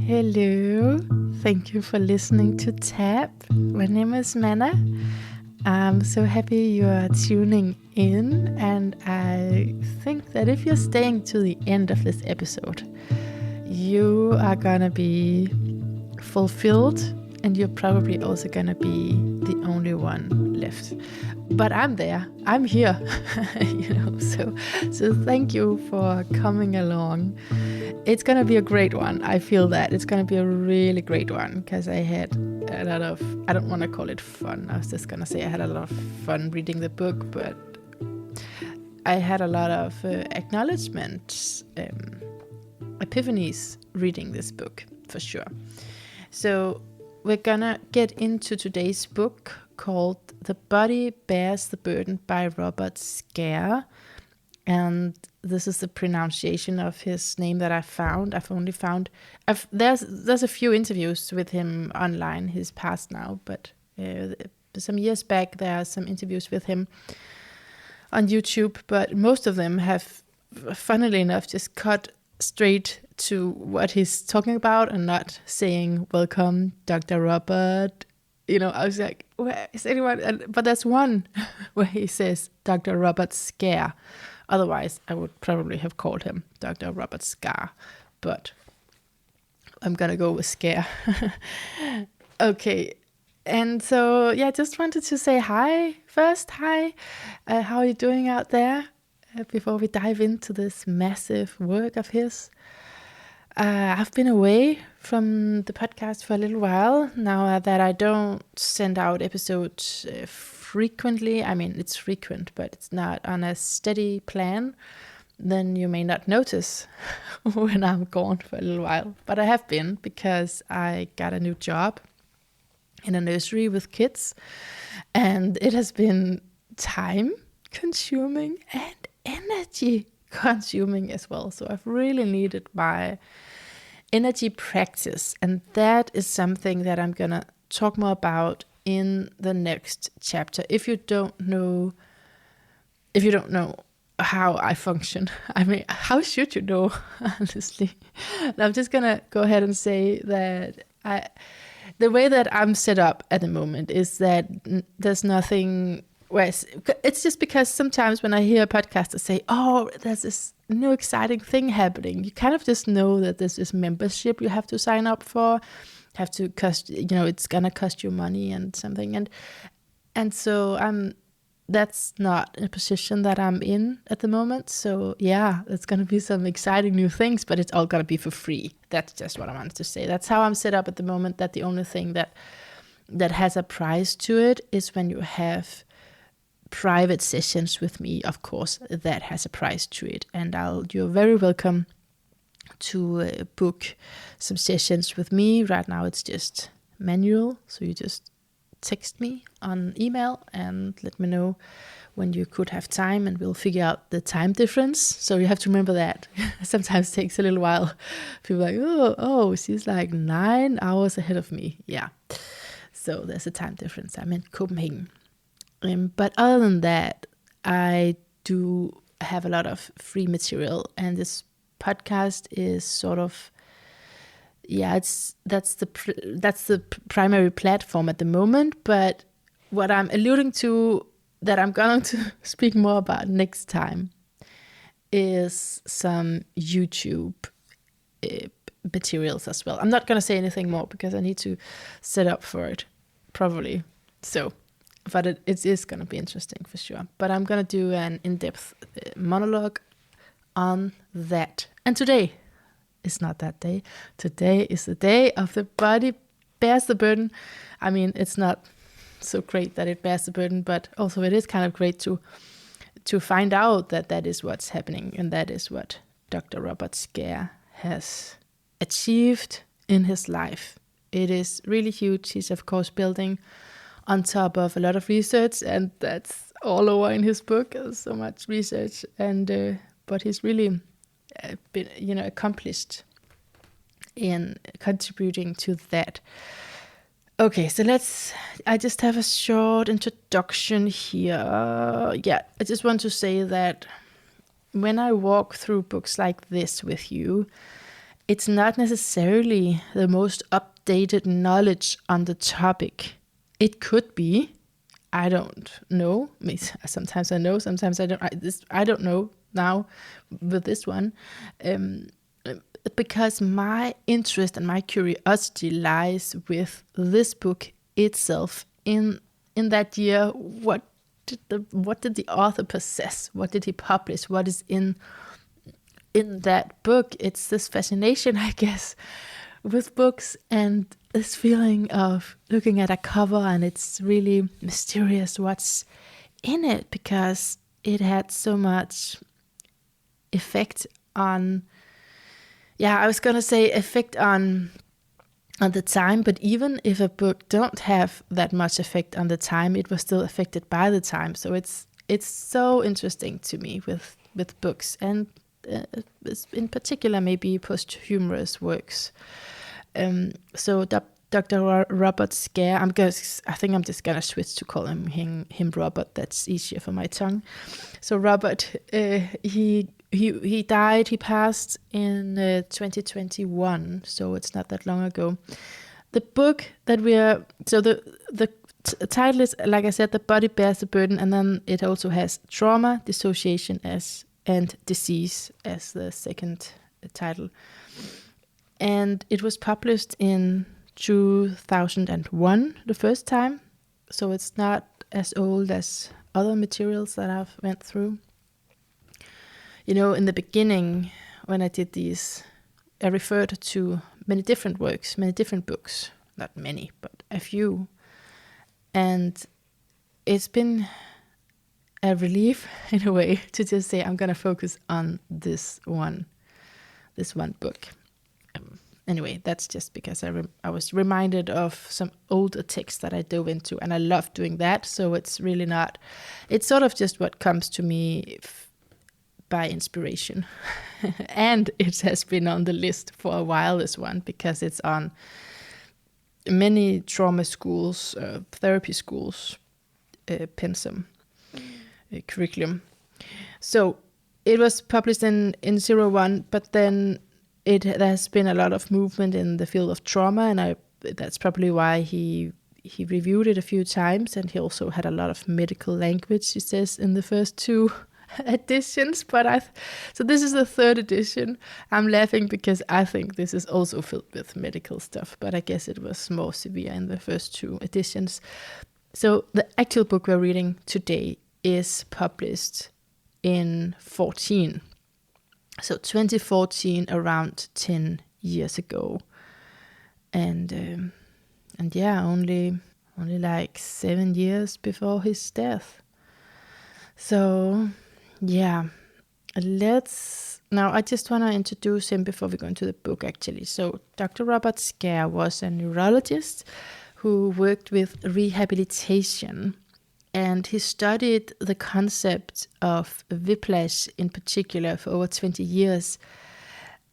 Hello, thank you for listening to Tap. My name is Manna. I'm so happy you are tuning in, and I think that if you're staying to the end of this episode, you are gonna be fulfilled, and you're probably also gonna be the only one left. But I'm there, I'm here, so thank you for coming along. It's gonna be a great one. I feel that it's gonna be a really great one because I had a lot of, I don't want to call it fun, I was just gonna say I had a lot of fun reading the book, but I had a lot of acknowledgements, epiphanies reading this book for sure. So we're gonna get into today's book called The Body Bears the Burden by Robert Scaer. And this is the pronunciation of his name that I found. I've only found, there's a few interviews with him online. He's passed now, but some years back there are some interviews with him on YouTube. But most of them have, funnily enough, just cut straight to what he's talking about and not saying, "Welcome, Dr. Robert." I was like, where is anyone? But there's one where he says Dr. Robert Scaer. Otherwise, I would probably have called him Dr. Robert Scaer, but I'm gonna go with Scaer. Okay, and so yeah, just wanted to say hi first. Hi, how are you doing out there? Before we dive into this massive work of his. I've been away from the podcast for a little while now that I don't send out episodes frequently. I mean, it's frequent, but it's not on a steady plan. Then you may not notice when I'm gone for a little while. But I have been because I got a new job in a nursery with kids. And it has been time consuming and energy consuming as well. So I've really needed my energy practice, and that is something that I'm gonna talk more about in the next chapter. If you don't know how I function, I mean, how should you know? Honestly, and I'm just gonna go ahead and say that the way that I'm set up at the moment is that there's nothing. Well, it's just because sometimes when I hear podcasters say, "Oh, there's this new exciting thing happening," you kind of just know that there's this membership you have to sign up for, have to cost, it's gonna cost you money and something, and so that's not a position that I'm in at the moment. So yeah, there's gonna be some exciting new things, but it's all gonna be for free. That's just what I wanted to say. That's how I'm set up at the moment. That the only thing that has a price to it is when you have private sessions with me. Of course, that has a price to it, and you're very welcome to book some sessions with me. Right now it's just manual, so you just text me on email and let me know when you could have time, and we'll figure out the time difference. So you have to remember that. Sometimes it takes a little while. People are like, oh, she's like 9 hours ahead of me. Yeah, so there's a time difference. I'm in Copenhagen. But other than that, I do have a lot of free material, and this podcast is sort of, that's the primary platform at the moment. But what I'm alluding to, that I'm going to speak more about next time, is some YouTube materials as well. I'm not going to say anything more because I need to set up for it, probably. So. But it is going to be interesting for sure. But I'm going to do an in-depth monologue on that. And today is not that day. Today is the day of The Body Bears the Burden. I mean, it's not so great that it bears the burden, but also it is kind of great to find out that is what's happening. And that is what Dr. Robert Scaer has achieved in his life. It is really huge. He's, of course, building on top of a lot of research, and that's all over in his book. There's so much research, and but he's really been, accomplished in contributing to that. Okay, so I just have a short introduction here. I just want to say that when I walk through books like this with you, it's not necessarily the most updated knowledge on the topic. It could be. I don't know. Sometimes I know, sometimes I don't. I don't know now with this one. Because my interest and my curiosity lies with this book itself. In that year, what did the author possess? What did he publish? What is in that book? It's this fascination, I guess, with books, and this feeling of looking at a cover and it's really mysterious what's in it, because it had so much effect on, I was going to say effect on the time, but even if a book don't have that much effect on the time, it was still affected by the time. So it's so interesting to me with books, and in particular maybe posthumous works. So Dr. Robert Scaer, I think I'm just gonna switch to call him Robert. That's easier for my tongue. So Robert, he died. He passed in 2021, so it's not that long ago. The book that the title is, like I said, The Body Bears the Burden, and then it also has Trauma, Dissociation and Disease as the second title. And it was published in 2001 the first time, so it's not as old as other materials that I've went through. In the beginning, when I did these, I referred to many different works, many different books. Not many, but a few. And it's been a relief, in a way, to just say I'm going to focus on this one book. Anyway, that's just because I was reminded of some older texts that I dove into, and I love doing that. So it's really not, it's sort of just what comes to me by inspiration. And it has been on the list for a while, this one, because it's on many trauma schools, therapy schools, pensum, curriculum. So it was published in 01, but then there's been a lot of movement in the field of trauma, and that's probably why he reviewed it a few times, and he also had a lot of medical language, he says, in the first two editions. So this is the third edition. I'm laughing because I think this is also filled with medical stuff, but I guess it was more severe in the first two editions. So the actual book we're reading today is published in 14. So 2014, around 10 years ago. And only like 7 years before his death. So now I just want to introduce him before we go into the book, actually. So Dr. Robert Scaer was a neurologist who worked with rehabilitation, and he studied the concept of whiplash in particular for over 20 years,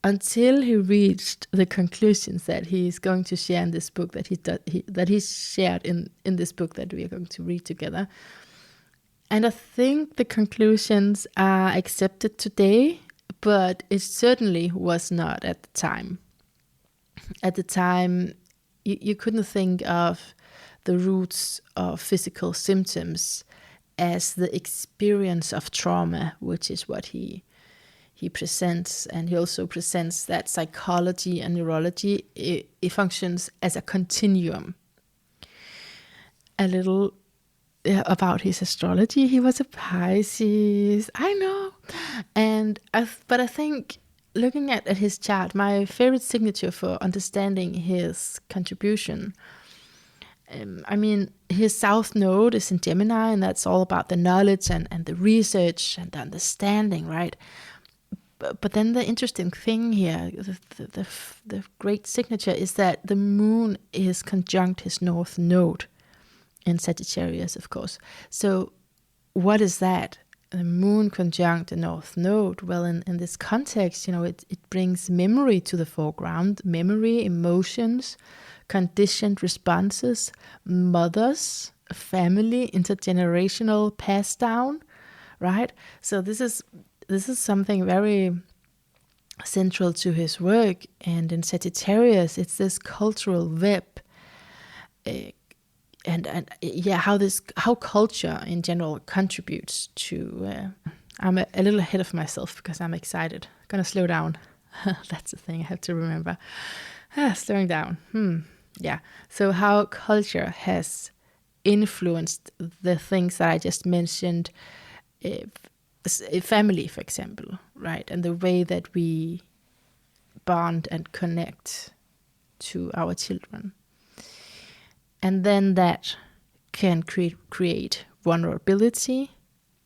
until he reached the conclusions that he is going to share in this book, that he shared in this book that we are going to read together. And I think the conclusions are accepted today, but it certainly was not at the time. At the time, you couldn't think of the roots of physical symptoms as the experience of trauma, which is what he presents. And he also presents that psychology and neurology, it functions as a continuum. A little about his astrology. He was a Pisces. I know. But I think looking at his chart, my favorite signature for understanding his contribution, his South Node is in Gemini, and that's all about the knowledge and the research and the understanding, right? But then the interesting thing here, the great signature, is that the moon is conjunct his North Node in Sagittarius, of course. So what is that? The moon conjunct the North Node. Well, in this context, it brings memory to the foreground. Memory, emotions, conditioned responses, mothers, family, intergenerational pass down, right? So this is something very central to his work. And in Sagittarius, it's this cultural web, how culture in general contributes to. I'm a little ahead of myself because I'm excited. Gonna slow down. That's the thing I have to remember. Slowing down. Yeah. So how culture has influenced the things that I just mentioned, family, for example, right? And the way that we bond and connect to our children. And then that can create vulnerability,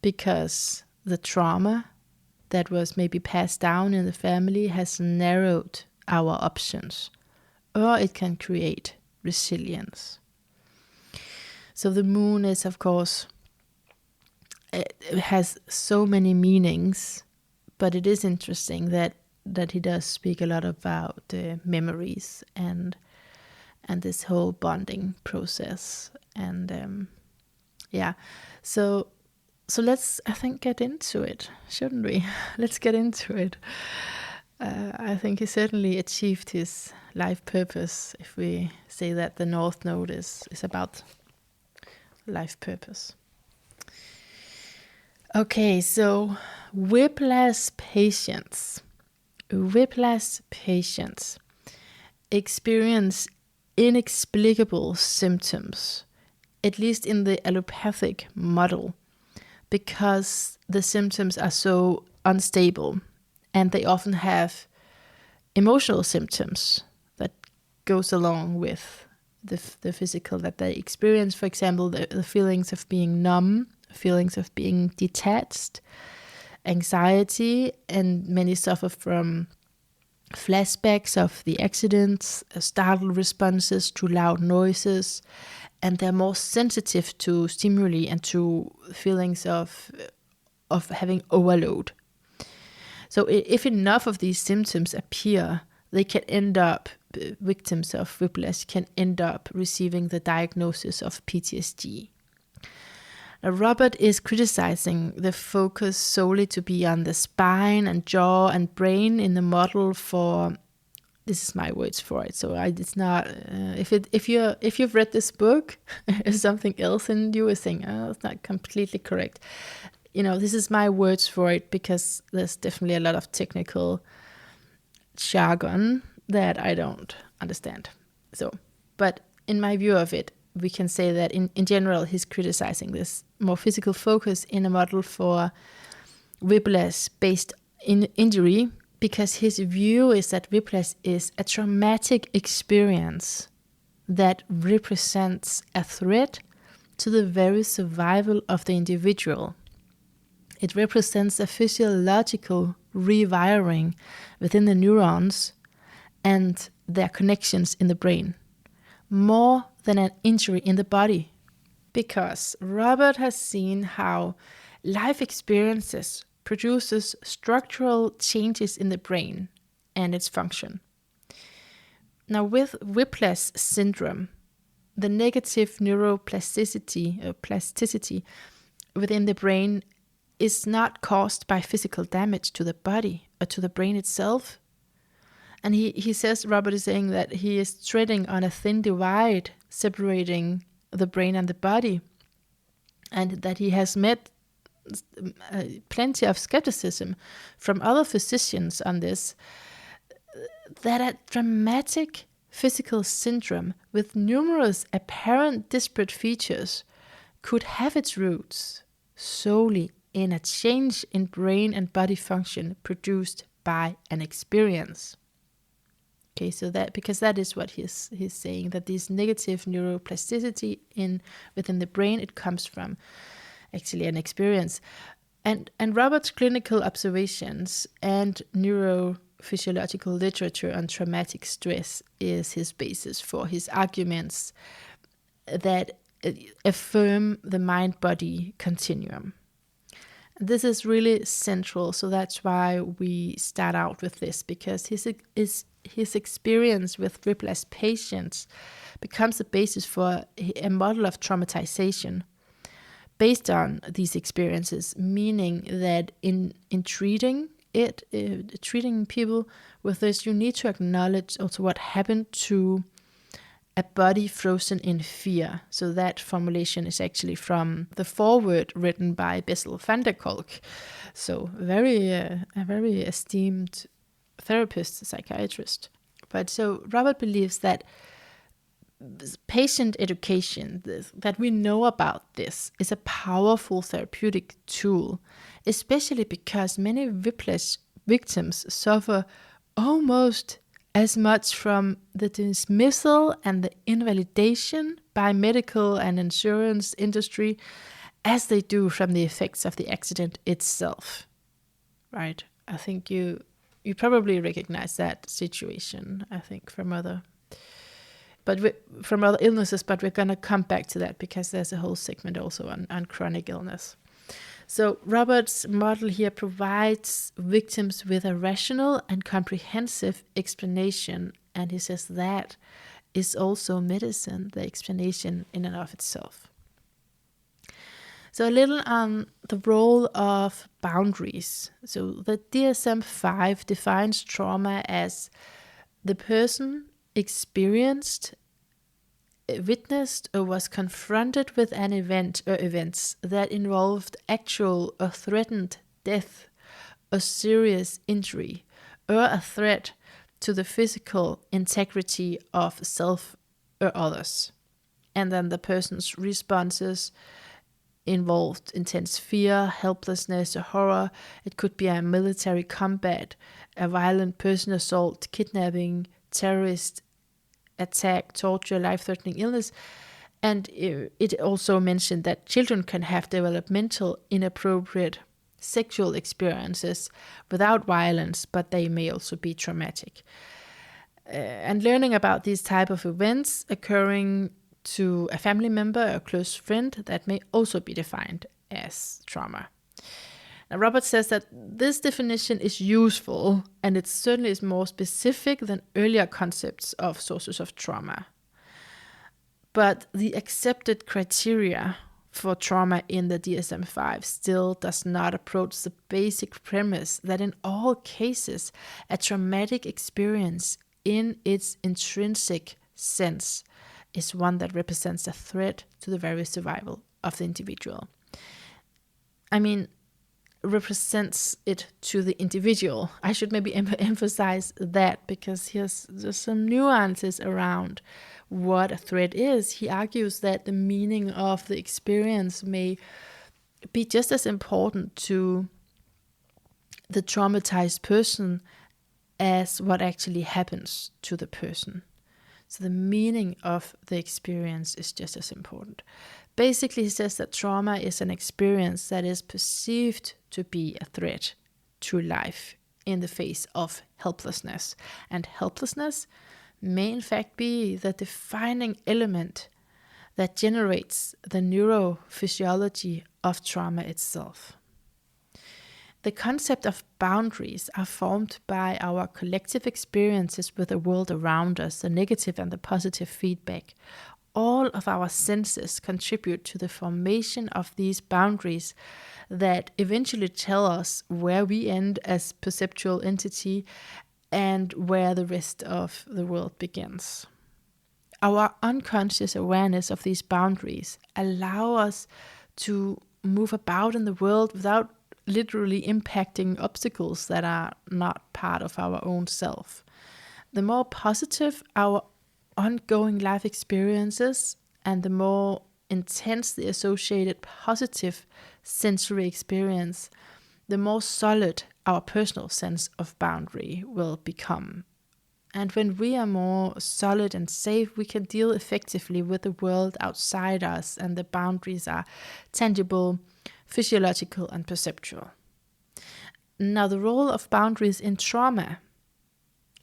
because the trauma that was maybe passed down in the family has narrowed our options. Or it can create resilience. So the moon is, of course, it has so many meanings, but it is interesting that he does speak a lot about memories and this whole bonding process. And so let's, I think, get into it, shouldn't we? Let's get into it. I think he certainly achieved his life purpose, if we say that the North Node is about life purpose. Okay, so whiplash patients experience inexplicable symptoms, at least in the allopathic model, because the symptoms are so unstable, and they often have emotional symptoms that goes along with the physical that they experience. For example, the feelings of being numb, feelings of being detached, anxiety, and many suffer from flashbacks of the accidents, startled responses to loud noises, and they're more sensitive to stimuli and to feelings of having overload. So if enough of these symptoms appear, they can end up, victims of whiplash can end up receiving the diagnosis of PTSD. Now, Robert is criticizing the focus solely to be on the spine and jaw and brain in the model for, this is my words for it, so it's not, if you've read this book, there's something else and you were saying, oh, it's not completely correct. This is my words for it, because there's definitely a lot of technical jargon that I don't understand. So, but in my view of it, we can say that in general, he's criticizing this more physical focus in a model for whiplash based in injury, because his view is that whiplash is a traumatic experience that represents a threat to the very survival of the individual. It represents a physiological rewiring within the neurons and their connections in the brain, more than an injury in the body. Because Robert has seen how life experiences produces structural changes in the brain and its function. Now, with whiplash syndrome, the negative neuroplasticity or plasticity within the brain is not caused by physical damage to the body or to the brain itself. And he says, Robert is saying that he is treading on a thin divide separating the brain and the body, and that he has met plenty of skepticism from other physicians on this, that a dramatic physical syndrome with numerous apparent disparate features could have its roots solely in a change in brain and body function produced by an experience. Okay, so that, because that is what he's saying, that this negative neuroplasticity within the brain, it comes from actually an experience. And Robert's clinical observations and neurophysiological literature on traumatic stress is his basis for his arguments that affirm the mind-body continuum. This is really central, so that's why we start out with this, because his experience with whiplash patients becomes the basis for a model of traumatization based on these experiences, meaning that in treating treating people with this, you need to acknowledge also what happened to a body frozen in fear. So that formulation is actually from the foreword written by Bessel van der Kolk. So a very esteemed therapist, psychiatrist. But so Robert believes that patient education, that we know about this, is a powerful therapeutic tool, especially because many whiplash victims suffer almost as much from the dismissal and the invalidation by medical and insurance industry as they do from the effects of the accident itself. Right? I think you probably recognize that situation, I think, from other illnesses, but we're going to come back to that because there's a whole segment also on chronic illness. So Robert's model here provides victims with a rational and comprehensive explanation, and he says that is also medicine, the explanation in and of itself. So a little on the role of boundaries. So the DSM-5 defines trauma as the person experienced, witnessed, or was confronted with an event or events that involved actual or threatened death or serious injury, or a threat to the physical integrity of self or others. And then the person's responses involved intense fear, helplessness, or horror. It could be a military combat, a violent person assault, kidnapping, terrorist attack, torture, life-threatening illness. And it also mentioned that children can have developmental inappropriate sexual experiences without violence, but they may also be traumatic. And learning about these type of events occurring to a family member or a close friend, that may also be defined as trauma. Now, Robert says that this definition is useful, and it certainly is more specific than earlier concepts of sources of trauma. But the accepted criteria for trauma in the DSM-5 still does not approach the basic premise that in all cases, a traumatic experience in its intrinsic sense is one that represents a threat to the very survival of the individual. I mean, represents it to the individual. I should maybe emphasize that, because there's some nuances around what a threat is. He argues that the meaning of the experience may be just as important to the traumatized person as what actually happens to the person. So the meaning of the experience is just as important. Basically, he says that trauma is an experience that is perceived to be a threat to life in the face of helplessness. And helplessness may in fact be the defining element that generates the neurophysiology of trauma itself. The concept of boundaries are formed by our collective experiences with the world around us, the negative and the positive feedback. All of our senses contribute to the formation of these boundaries that eventually tell us where we end as perceptual entity and where the rest of the world begins. Our unconscious awareness of these boundaries allow us to move about in the world without literally impacting obstacles that are not part of our own self. The more positive our ongoing life experiences and the more intense the associated positive sensory experience, the more solid our personal sense of boundary will become. And when we are more solid and safe, we can deal effectively with the world outside us, and the boundaries are tangible, physiological, and perceptual. Now, the role of boundaries in trauma.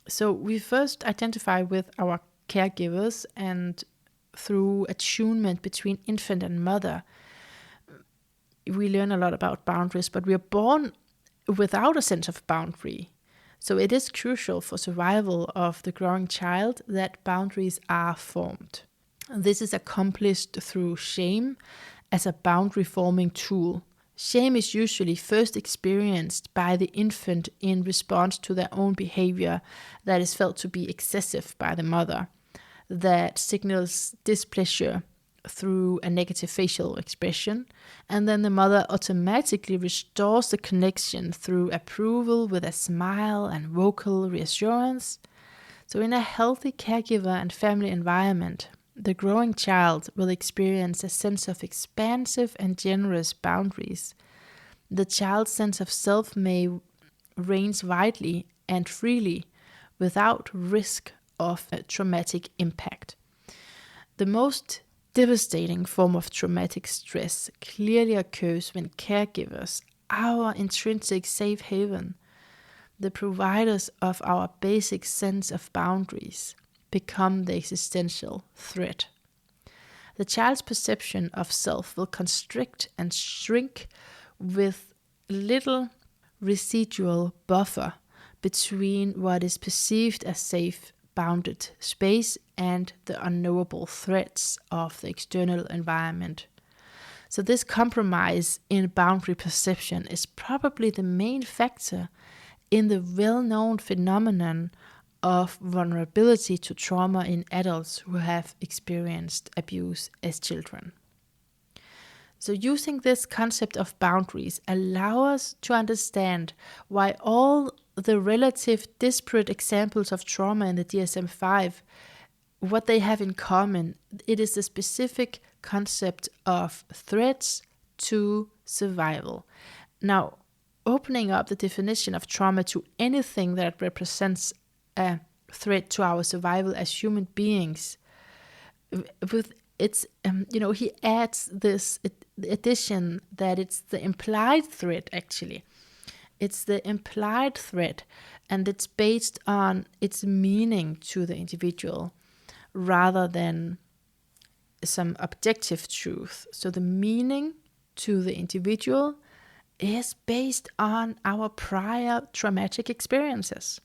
So we first identify with our caregivers, and through attunement between infant and mother, we learn a lot about boundaries, but we are born without a sense of boundary. So it is crucial for survival of the growing child that boundaries are formed. This is accomplished through shame as a boundary forming tool. Shame is usually first experienced by the infant in response to their own behavior that is felt to be excessive by the mother, that signals displeasure through a negative facial expression, and then the mother automatically restores the connection through approval with a smile and vocal reassurance. So in a healthy caregiver and family environment, the growing child will experience a sense of expansive and generous boundaries. The child's sense of self may range widely and freely without risk of a traumatic impact. The most devastating form of traumatic stress clearly occurs when caregivers, our intrinsic safe haven, the providers of our basic sense of boundaries, become the existential threat. The child's perception of self will constrict and shrink with little residual buffer between what is perceived as safe, bounded space and the unknowable threats of the external environment. So this compromise in boundary perception is probably the main factor in the well-known phenomenon of vulnerability to trauma in adults who have experienced abuse as children. So using this concept of boundaries allows us to understand why all the relative disparate examples of trauma in the DSM-5, what they have in common, it is the specific concept of threats to survival. Now, opening up the definition of trauma to anything that represents a threat to our survival as human beings, with its, he adds this addition that it's the implied threat, actually. It's the implied threat, and it's based on its meaning to the individual rather than some objective truth. So the meaning to the individual is based on our prior traumatic experiences.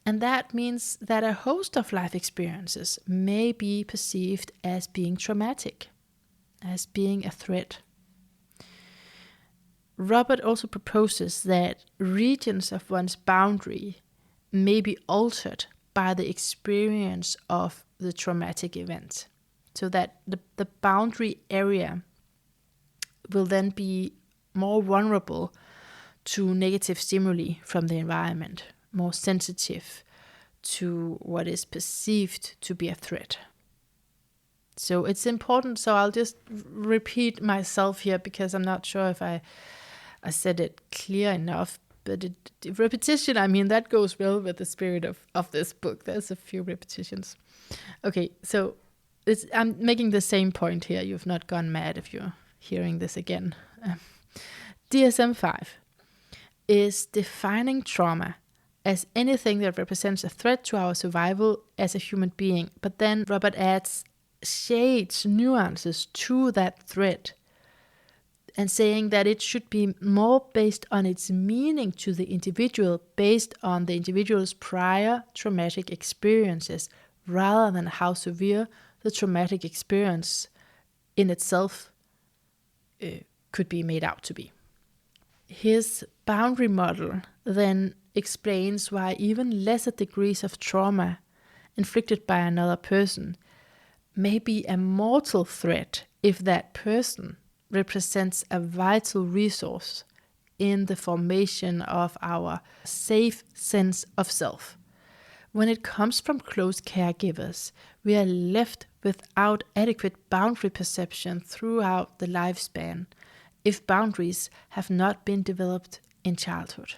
And that means that a host of life experiences may be perceived as being traumatic, as being a threat. Robert also proposes that regions of one's boundary may be altered by the experience of the traumatic event. So that the boundary area will then be more vulnerable to negative stimuli from the environment, more sensitive to what is perceived to be a threat. So it's important, so I'll just repeat myself here because I'm not sure if I said it clear enough, but repetition, that goes well with the spirit of this book. There's a few repetitions. Okay, so I'm making the same point here. You've not gone mad if you're hearing this again. DSM-5 is defining trauma as anything that represents a threat to our survival as a human being. But then Robert adds shades, nuances to that threat, and saying that it should be more based on its meaning to the individual, based on the individual's prior traumatic experiences, rather than how severe the traumatic experience in itself could be made out to be. His boundary model then explains why even lesser degrees of trauma inflicted by another person may be a mortal threat if that person represents a vital resource in the formation of our safe sense of self. When it comes from close caregivers, we are left without adequate boundary perception throughout the lifespan if boundaries have not been developed in childhood.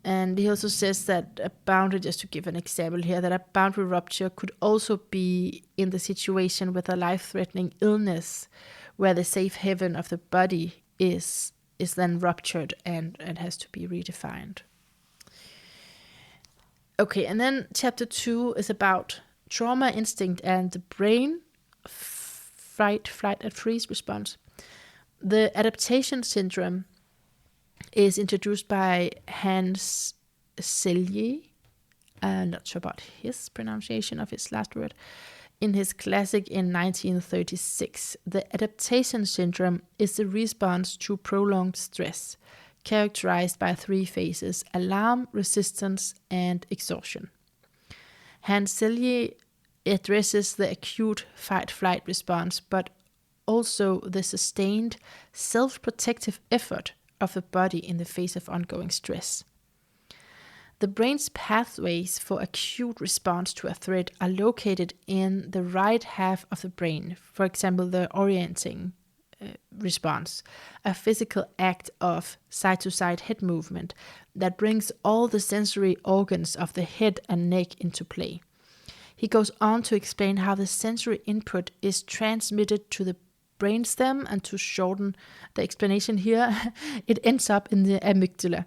And he also says that a boundary, just to give an example here, that a boundary rupture could also be in the situation with a life-threatening illness where the safe haven of the body is then ruptured and has to be redefined. Okay, and then chapter 2 is about trauma instinct and the brain, fight, flight, and freeze response. The adaptation syndrome is introduced by Hans Selye. I'm not sure about his pronunciation of his last word. in his classic in 1936, the adaptation syndrome is the response to prolonged stress, characterized by three phases: alarm, resistance, and exhaustion. Hans Selye addresses the acute fight-flight response, but also the sustained self-protective effort of the body in the face of ongoing stress. The brain's pathways for acute response to a threat are located in the right half of the brain, for example, the orienting response, a physical act of side-to-side head movement that brings all the sensory organs of the head and neck into play. He goes on to explain how the sensory input is transmitted to the brainstem, and to shorten the explanation here, it ends up in the amygdala,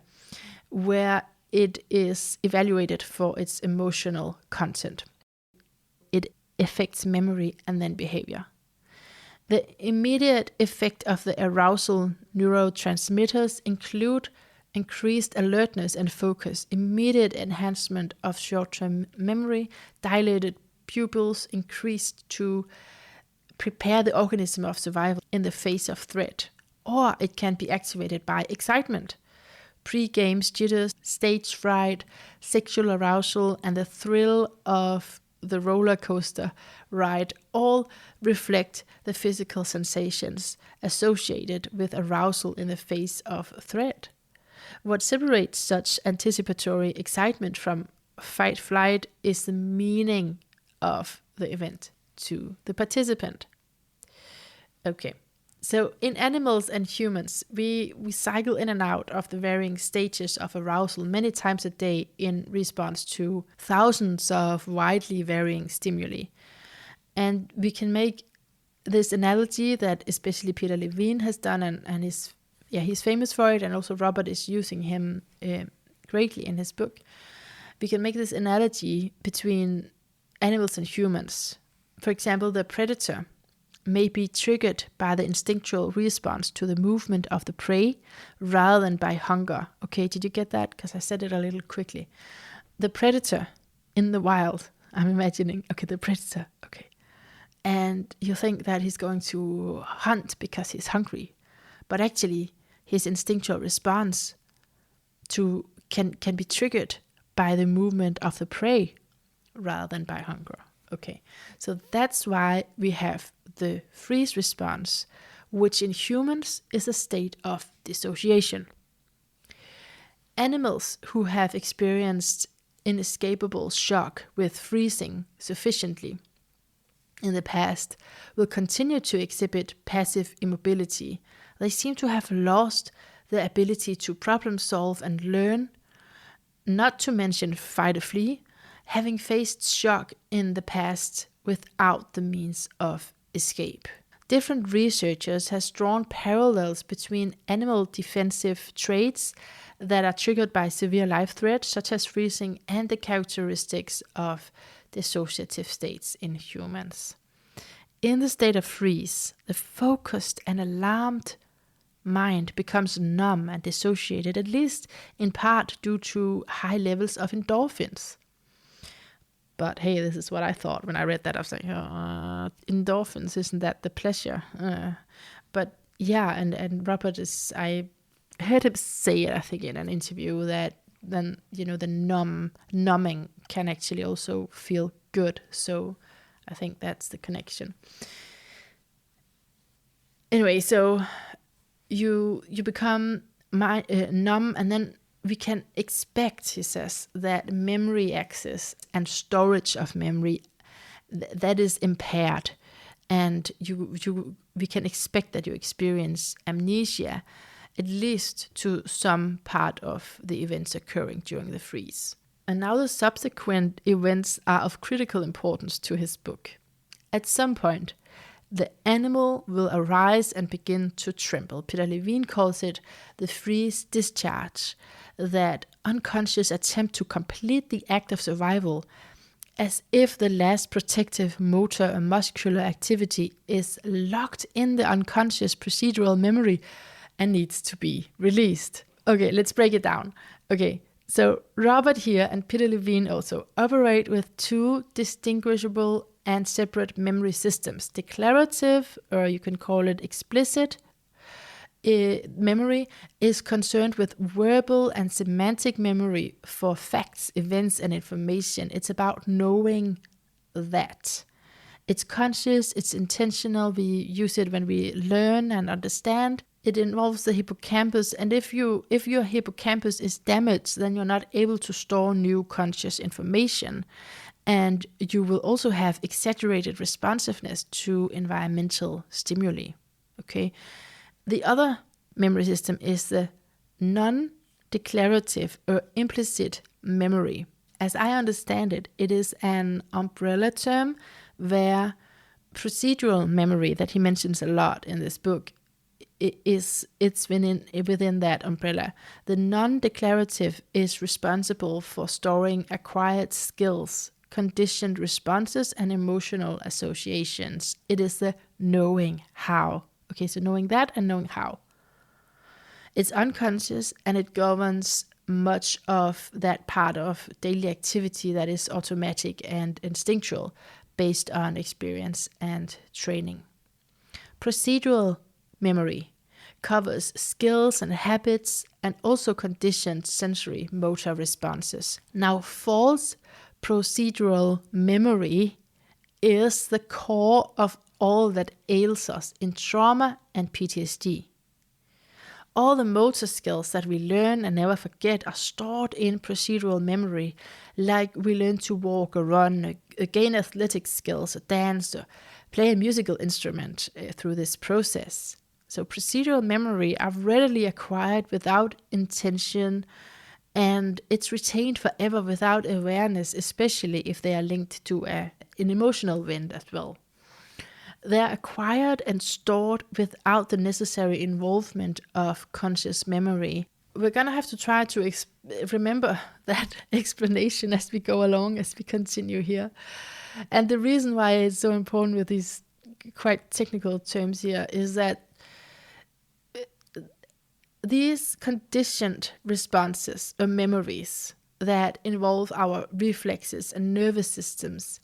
where it is evaluated for its emotional content. It affects memory and then behavior. The immediate effect of the arousal neurotransmitters include increased alertness and focus, immediate enhancement of short-term memory, dilated pupils, increased to prepare the organism of survival in the face of threat. Or it can be activated by excitement, pre-game jitters, stage fright, sexual arousal, and the thrill of the roller coaster ride all reflect the physical sensations associated with arousal in the face of threat. What separates such anticipatory excitement from fight-flight is the meaning of the event to the participant. Okay. So in animals and humans, we cycle in and out of the varying stages of arousal many times a day in response to thousands of widely varying stimuli. And we can make this analogy that especially Peter Levine has done, and he's famous for it, and also Robert is using him greatly in his book. We can make this analogy between animals and humans. For example, the predator may be triggered by the instinctual response to the movement of the prey rather than by hunger. Okay, did you get that? Because I said it a little quickly. The predator in the wild, I'm imagining, okay, the predator, okay. And you think that he's going to hunt because he's hungry. But actually, his instinctual response can be triggered by the movement of the prey rather than by hunger. Okay, so that's why we have the freeze response, which in humans is a state of dissociation. Animals who have experienced inescapable shock with freezing sufficiently in the past will continue to exhibit passive immobility. They seem to have lost the ability to problem solve and learn, not to mention fight or flee, having faced shock in the past without the means of escape. Different researchers have drawn parallels between animal defensive traits that are triggered by severe life threats, such as freezing, and the characteristics of dissociative states in humans. In the state of freeze, the focused and alarmed mind becomes numb and dissociated, at least in part due to high levels of endorphins. But hey, this is what I thought when I read that. I was like, endorphins, isn't that the pleasure? But yeah, and Robert I heard him say it, I think, in an interview, that then, the numbing can actually also feel good. So I think that's the connection. Anyway, so you become numb, and then we can expect, he says, that memory access and storage of memory that is impaired, and we can expect that you experience amnesia, at least to some part of the events occurring during the freeze. And now the subsequent events are of critical importance to his book. At some point, the animal will arise and begin to tremble. Peter Levine calls it the freeze discharge, that unconscious attempt to complete the act of survival, as if the last protective motor or muscular activity is locked in the unconscious procedural memory and needs to be released. Okay, let's break it down. Okay, so Robert here and Peter Levine also operate with two distinguishable and separate memory systems. Declarative, or you can call it explicit, memory is concerned with verbal and semantic memory for facts, events, and information. It's about knowing that. It's conscious, it's intentional, we use it when we learn and understand. It involves the hippocampus, and if your hippocampus is damaged, then you're not able to store new conscious information. And you will also have exaggerated responsiveness to environmental stimuli. Okay. The other memory system is the non-declarative or implicit memory. As I understand it, it is an umbrella term where procedural memory, that he mentions a lot in this book, it's within that umbrella. The non-declarative is responsible for storing acquired skills, conditioned responses, and emotional associations. It is the knowing how. Okay, so knowing that and knowing how. It's unconscious, and it governs much of that part of daily activity that is automatic and instinctual, based on experience and training. Procedural memory covers skills and habits and also conditioned sensory motor responses. Now, false procedural memory is the core of all that ails us in trauma and PTSD. All the motor skills that we learn and never forget are stored in procedural memory, like we learn to walk or run, gain athletic skills, or dance, or play a musical instrument through this process. So procedural memory are readily acquired without intention, and it's retained forever without awareness, especially if they are linked to an emotional event as well. They're acquired and stored without the necessary involvement of conscious memory. We're going to have to try to remember that explanation as we go along, as we continue here. And the reason why it's so important with these quite technical terms here is that these conditioned responses or memories that involve our reflexes and nervous systems,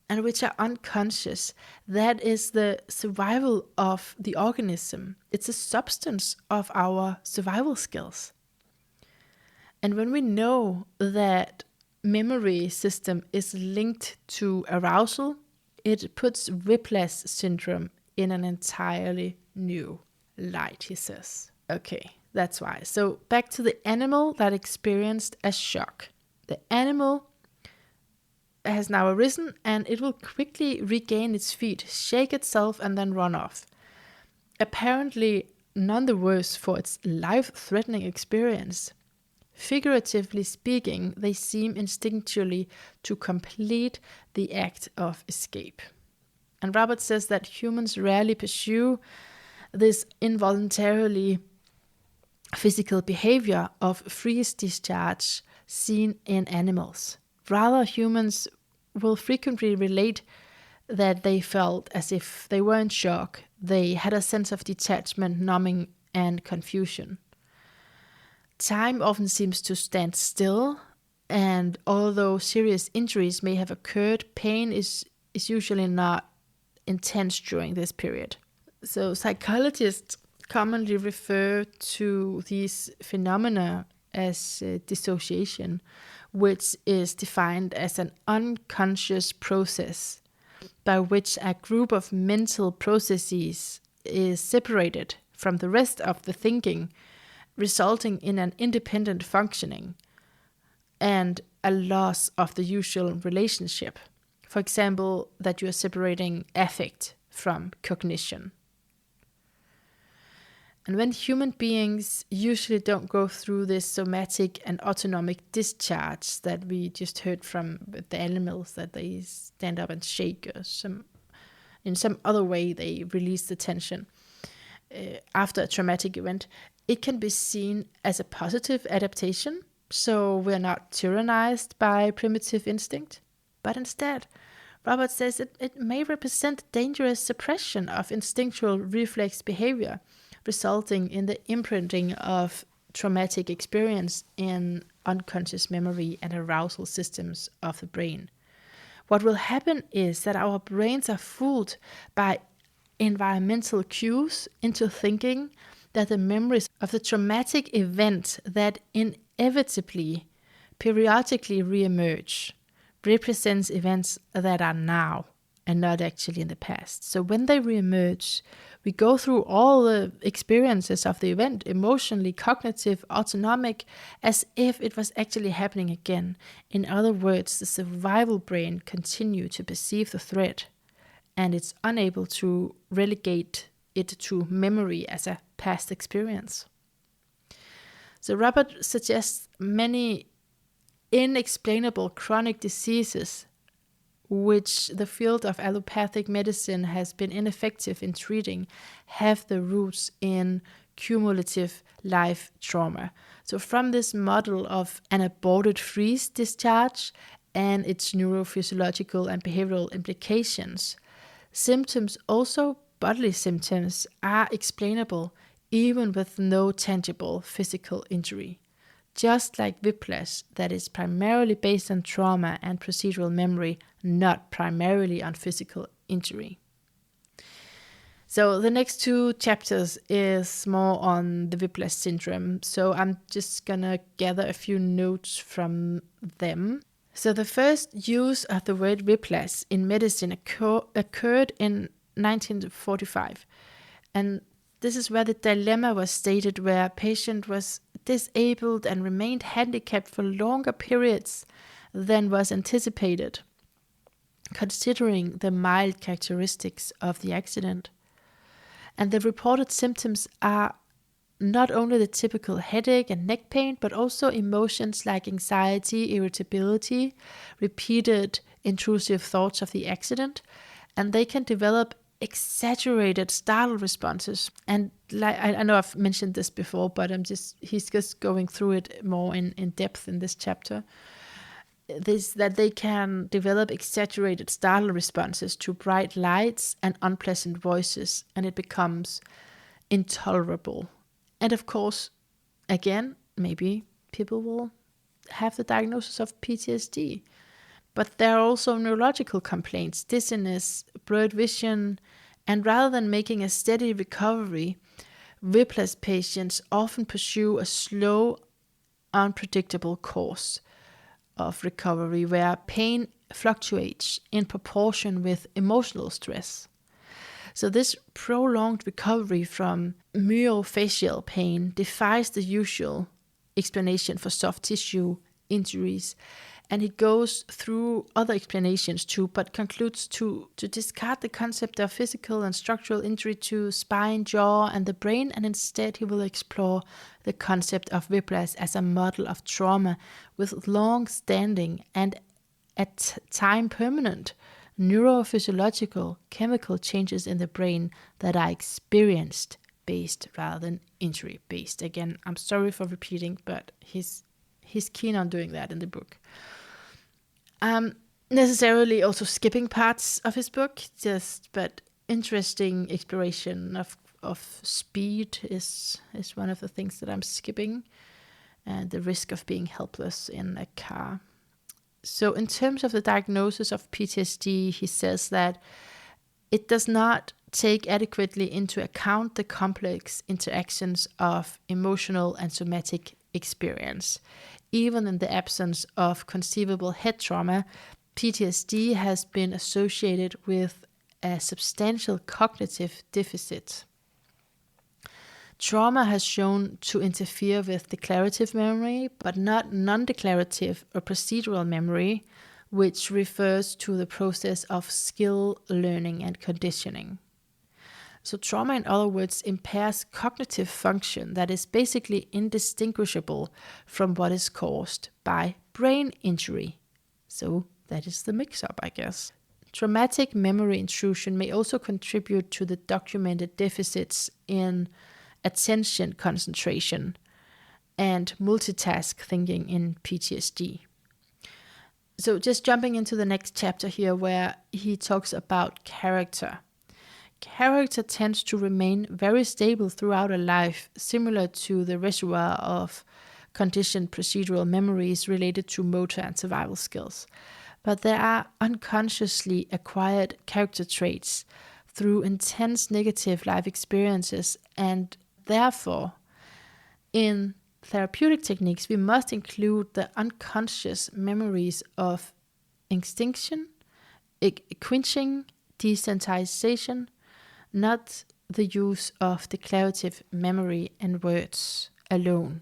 and which are unconscious, that is the survival of the organism. It's a substance of our survival skills. And when we know that memory system is linked to arousal, it puts whiplash syndrome in an entirely new light, he says. Okay, that's why. So back to the animal that experienced a shock. The animal has now arisen, and it will quickly regain its feet, shake itself, and then run off. Apparently none the worse for its life-threatening experience. Figuratively speaking, they seem instinctually to complete the act of escape. And Robert says that humans rarely pursue this involuntarily physical behavior of freeze discharge seen in animals. Rather, humans will frequently relate that they felt as if they were in shock. They had a sense of detachment, numbing, and confusion. Time often seems to stand still, and although serious injuries may have occurred, pain is usually not intense during this period. So psychologists commonly refer to these phenomena as dissociation, which is defined as an unconscious process by which a group of mental processes is separated from the rest of the thinking, resulting in an independent functioning and a loss of the usual relationship. For example, that you are separating affect from cognition. And when human beings usually don't go through this somatic and autonomic discharge that we just heard from the animals, that they stand up and shake, or in some other way they release the tension after a traumatic event, it can be seen as a positive adaptation. So we're not tyrannized by primitive instinct, but instead, Robert says it may represent dangerous suppression of instinctual reflex behavior, resulting in the imprinting of traumatic experience in unconscious memory and arousal systems of the brain. what will happen is that our brains are fooled by environmental cues into thinking that the memories of the traumatic event that inevitably, periodically reemerge represents events that are now and not actually in the past. So when they reemerge, we go through all the experiences of the event, emotionally, cognitive, autonomic, as if it was actually happening again. In other words, the survival brain continues to perceive the threat, and it's unable to relegate it to memory as a past experience. So Robert suggests many inexplainable chronic diseases which the field of allopathic medicine has been ineffective in treating have the roots in cumulative life trauma. So from this model of an aborted freeze discharge and its neurophysiological and behavioral implications, symptoms, also bodily symptoms, are explainable even with no tangible physical injury. Just like whiplash, that is primarily based on trauma and procedural memory, not primarily on physical injury. So the next 2 chapters is more on the whiplash syndrome. So I'm just gonna gather a few notes from them. So the first use of the word whiplash in medicine occurred in 1945. And this is where the dilemma was stated, where a patient was disabled and remained handicapped for longer periods than was anticipated, considering the mild characteristics of the accident. And the reported symptoms are not only the typical headache and neck pain, but also emotions like anxiety, irritability, repeated intrusive thoughts of the accident, and they can develop exaggerated startle responses. And like I know I've mentioned this before, but he's just going through it more in depth in this chapter. That they can develop exaggerated startle responses to bright lights and unpleasant voices, and it becomes intolerable. And of course, again, maybe people will have the diagnosis of PTSD. But there are also neurological complaints, dizziness, blurred vision, and rather than making a steady recovery, whiplash patients often pursue a slow, unpredictable course of recovery where pain fluctuates in proportion with emotional stress. So this prolonged recovery from myofascial pain defies the usual explanation for soft tissue injuries, and it goes through other explanations too, but concludes to discard the concept of physical and structural injury to spine, jaw, and the brain, and instead he will explore the concept of whiplash as a model of trauma with long-standing and at time permanent neurophysiological chemical changes in the brain that are experienced based rather than injury based. Again, I'm sorry for repeating, but he's keen on doing that in the book. Necessarily also skipping parts of his book, but interesting exploration of speed is one of the things that I'm skipping, and the risk of being helpless in a car. So in terms of the diagnosis of PTSD, he says that it does not take adequately into account the complex interactions of emotional and somatic experience. Even in the absence of conceivable head trauma, PTSD has been associated with a substantial cognitive deficit. Trauma has shown to interfere with declarative memory, but not non-declarative or procedural memory, which refers to the process of skill learning and conditioning. So trauma, in other words, impairs cognitive function that is basically indistinguishable from what is caused by brain injury. So that is the mix-up, I guess. Traumatic memory intrusion may also contribute to the documented deficits in attention concentration and multitask thinking in PTSD. So just jumping into the next chapter here, where he talks about character. Character tends to remain very stable throughout a life, similar to the reservoir of conditioned procedural memories related to motor and survival skills. But there are unconsciously acquired character traits through intense negative life experiences, and therefore, in therapeutic techniques, we must include the unconscious memories of extinction, quenching, desensitization, not the use of declarative memory and words alone.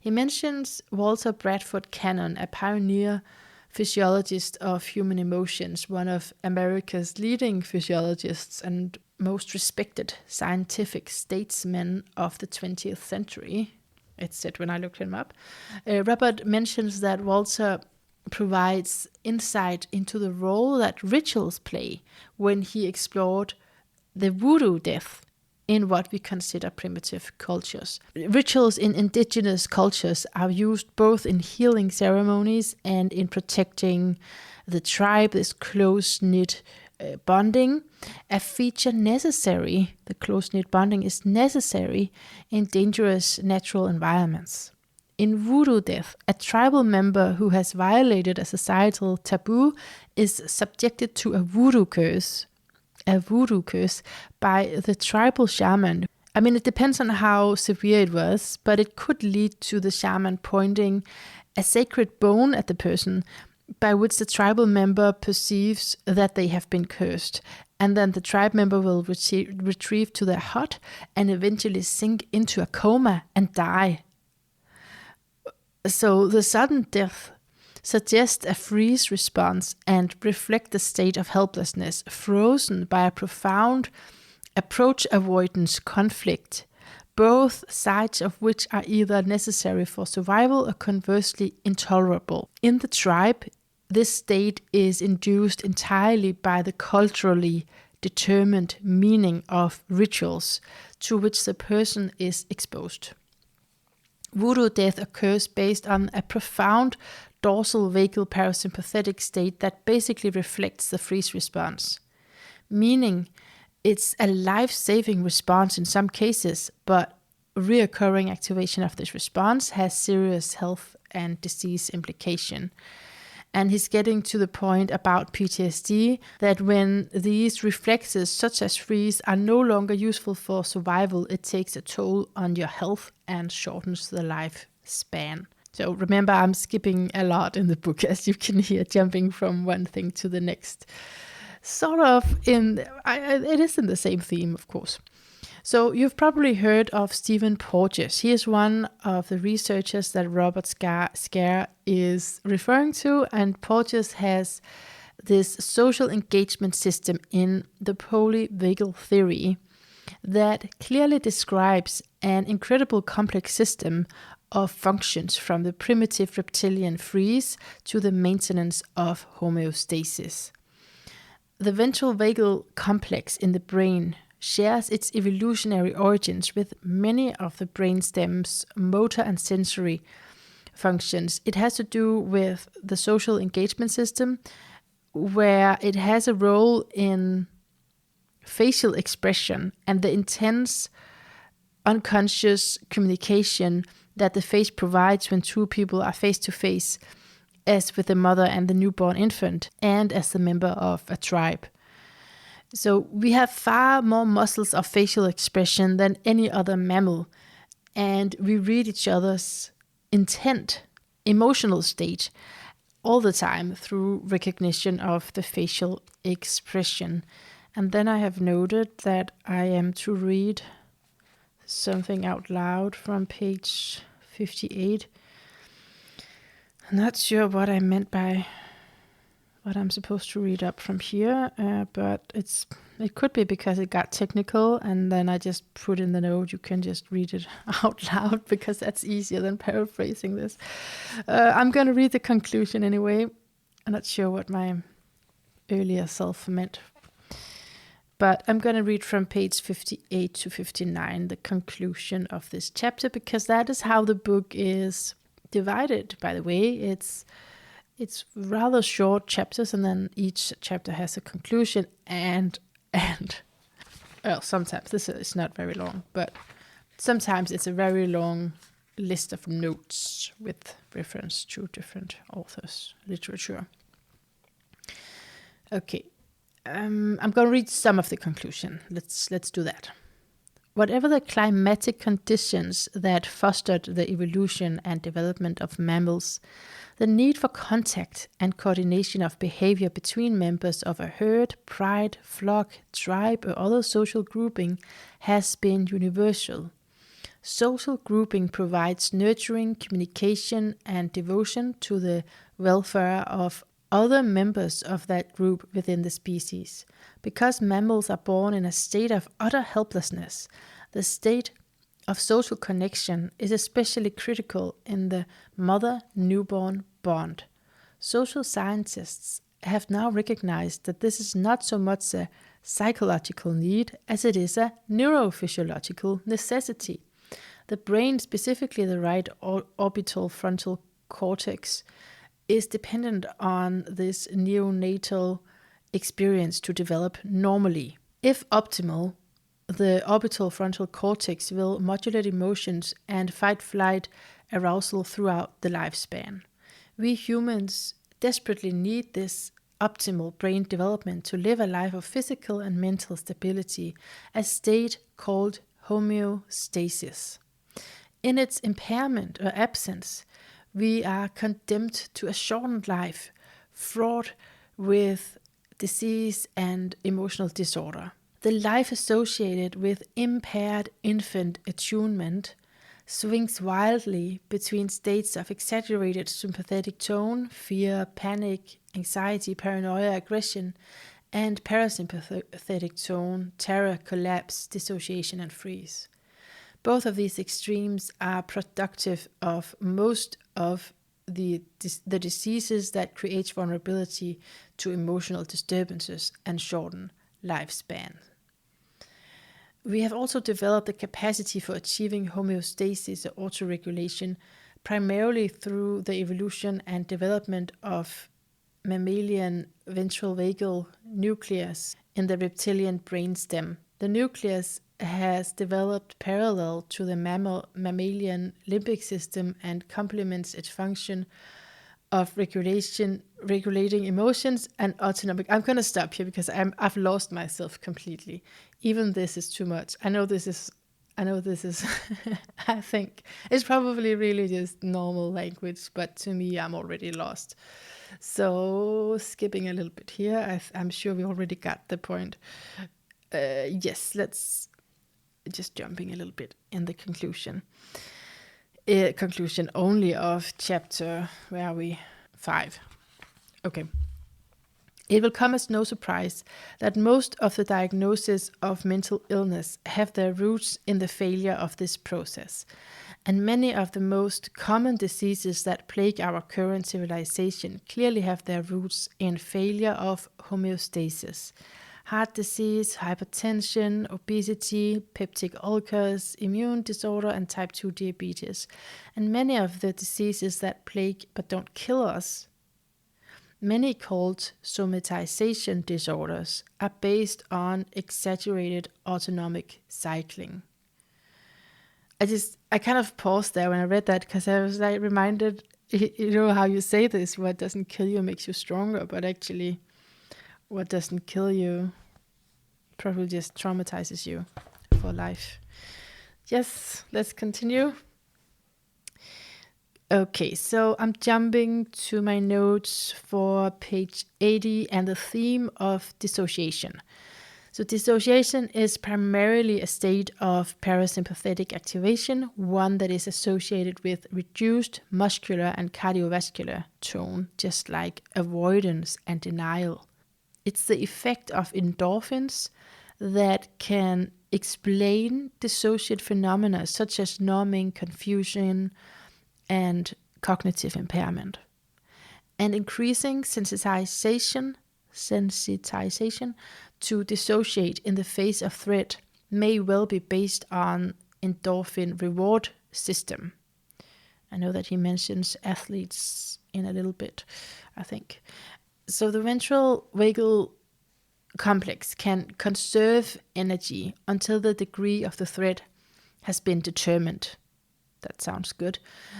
He mentions Walter Bradford Cannon, a pioneer physiologist of human emotions, one of America's leading physiologists and most respected scientific statesmen of the 20th century. It said when I looked him up. Robert mentions that Walter provides insight into the role that rituals play when he explored the voodoo death in what we consider primitive cultures. Rituals in indigenous cultures are used both in healing ceremonies and in protecting the tribe, this close-knit bonding, a feature necessary, the close-knit bonding is necessary in dangerous natural environments. In voodoo death, a tribal member who has violated a societal taboo is subjected to a voodoo curse by the tribal shaman. I mean, it depends on how severe it was, but it could lead to the shaman pointing a sacred bone at the person, by which the tribal member perceives that they have been cursed. And then the tribe member will retrieve to their hut and eventually sink into a coma and die. So the sudden death suggests a freeze response and reflect the state of helplessness, frozen by a profound approach avoidance conflict, both sides of which are either necessary for survival or conversely intolerable. In the tribe, this state is induced entirely by the culturally determined meaning of rituals to which the person is exposed. Voodoo death occurs based on a profound dorsal vagal parasympathetic state that basically reflects the freeze response, meaning it's a life-saving response in some cases, but reoccurring activation of this response has serious health and disease implication. And he's getting to the point about PTSD that when these reflexes, such as freeze, are no longer useful for survival, it takes a toll on your health and shortens the lifespan. So remember, I'm skipping a lot in the book, as you can hear, jumping from one thing to the next. Sort of it is in the same theme, of course. So you've probably heard of Stephen Porges. He is one of the researchers that Robert Scaer is referring to, and Porges has this social engagement system in the polyvagal theory that clearly describes an incredible complex system of functions from the primitive reptilian freeze to the maintenance of homeostasis. The ventral vagal complex in the brain shares its evolutionary origins with many of the brainstem's motor and sensory functions. It has to do with the social engagement system, where it has a role in facial expression and the intense unconscious communication that the face provides when two people are face to face, as with the mother and the newborn infant, and as a member of a tribe. So we have far more muscles of facial expression than any other mammal, and we read each other's intent, emotional state, all the time through recognition of the facial expression. And then I have noted that I am to read something out loud from page 58. I'm not sure what I meant by what I'm supposed to read up from here, but it could be because it got technical, and then I just put in the note, you can just read it out loud because that's easier than paraphrasing this. I'm going to read the conclusion anyway. I'm not sure what my earlier self meant, but I'm going to read from page 58 to 59, the conclusion of this chapter, because that is how the book is divided, by the way. It's rather short chapters, and then each chapter has a conclusion, and well, sometimes this is not very long, but sometimes it's a very long list of notes with reference to different authors' literature. Okay, I'm going to read some of the conclusion. Let's do that. Whatever the climatic conditions that fostered the evolution and development of mammals, the need for contact and coordination of behavior between members of a herd, pride, flock, tribe, or other social grouping has been universal. Social grouping provides nurturing, communication, and devotion to the welfare of other members of that group within the species. Because mammals are born in a state of utter helplessness, the state of social connection is especially critical in the mother-newborn bond. Social scientists have now recognized that this is not so much a psychological need as it is a neurophysiological necessity. The brain, specifically the right orbital frontal cortex, is dependent on this neonatal experience to develop normally. If optimal, the orbital frontal cortex will modulate emotions and fight-flight arousal throughout the lifespan. We humans desperately need this optimal brain development to live a life of physical and mental stability, a state called homeostasis. In its impairment or absence, we are condemned to a shortened life, fraught with disease and emotional disorder. The life associated with impaired infant attunement swings wildly between states of exaggerated sympathetic tone, fear, panic, anxiety, paranoia, aggression, and parasympathetic tone, terror, collapse, dissociation, and freeze. Both of these extremes are productive of most of the diseases that create vulnerability to emotional disturbances and shorten lifespan. We have also developed the capacity for achieving homeostasis or autoregulation primarily through the evolution and development of mammalian ventral vagal nucleus in the reptilian brainstem. The nucleus has developed parallel to the mammalian limbic system and complements its function of regulating emotions and autonomic. I'm going to stop here because I've lost myself completely. Even this is too much. I know this is I think it's probably really just normal language, but to me I'm already lost. So skipping a little bit here, I'm sure we already got the point. Yes, let's just jumping a little bit in the conclusion. Conclusion only of chapter, where are we? 5. Okay. It will come as no surprise that most of the diagnoses of mental illness have their roots in the failure of this process, and many of the most common diseases that plague our current civilization clearly have their roots in failure of homeostasis. Heart disease, hypertension, obesity, peptic ulcers, immune disorder, and type 2 diabetes. And many of the diseases that plague but don't kill us, many called somatization disorders, are based on exaggerated autonomic cycling. I kind of paused there when I read that because I was like reminded, you know how you say this, what doesn't kill you makes you stronger, but actually what doesn't kill you probably just traumatizes you for life. Yes, let's continue. Okay, so I'm jumping to my notes for page 80 and the theme of dissociation. So dissociation is primarily a state of parasympathetic activation, one that is associated with reduced muscular and cardiovascular tone, just like avoidance and denial. It's the effect of endorphins that can explain dissociative phenomena such as numbing, confusion, and cognitive impairment. And increasing sensitization to dissociate in the face of threat may well be based on endorphin reward system. I know that he mentions athletes in a little bit, I think. So the ventral vagal complex can conserve energy until the degree of the threat has been determined. That sounds good.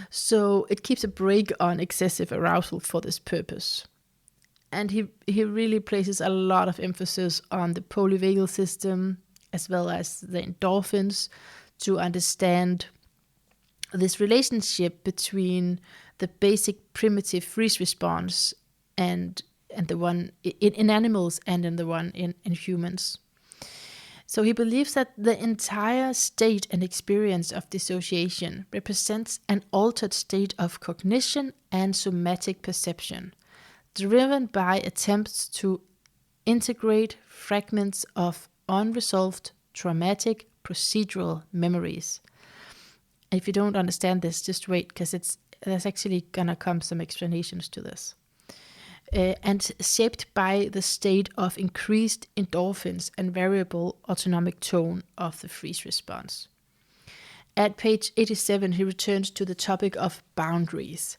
So it keeps a brake on excessive arousal for this purpose. And he really places a lot of emphasis on the polyvagal system as well as the endorphins to understand this relationship between the basic primitive freeze response and the one in animals and in the one in humans. So he believes that the entire state and experience of dissociation represents an altered state of cognition and somatic perception, driven by attempts to integrate fragments of unresolved traumatic procedural memories. And if you don't understand this, just wait, because there's actually gonna come some explanations to this. And shaped by the state of increased endorphins and variable autonomic tone of the freeze response. At page 87, he returns to the topic of boundaries.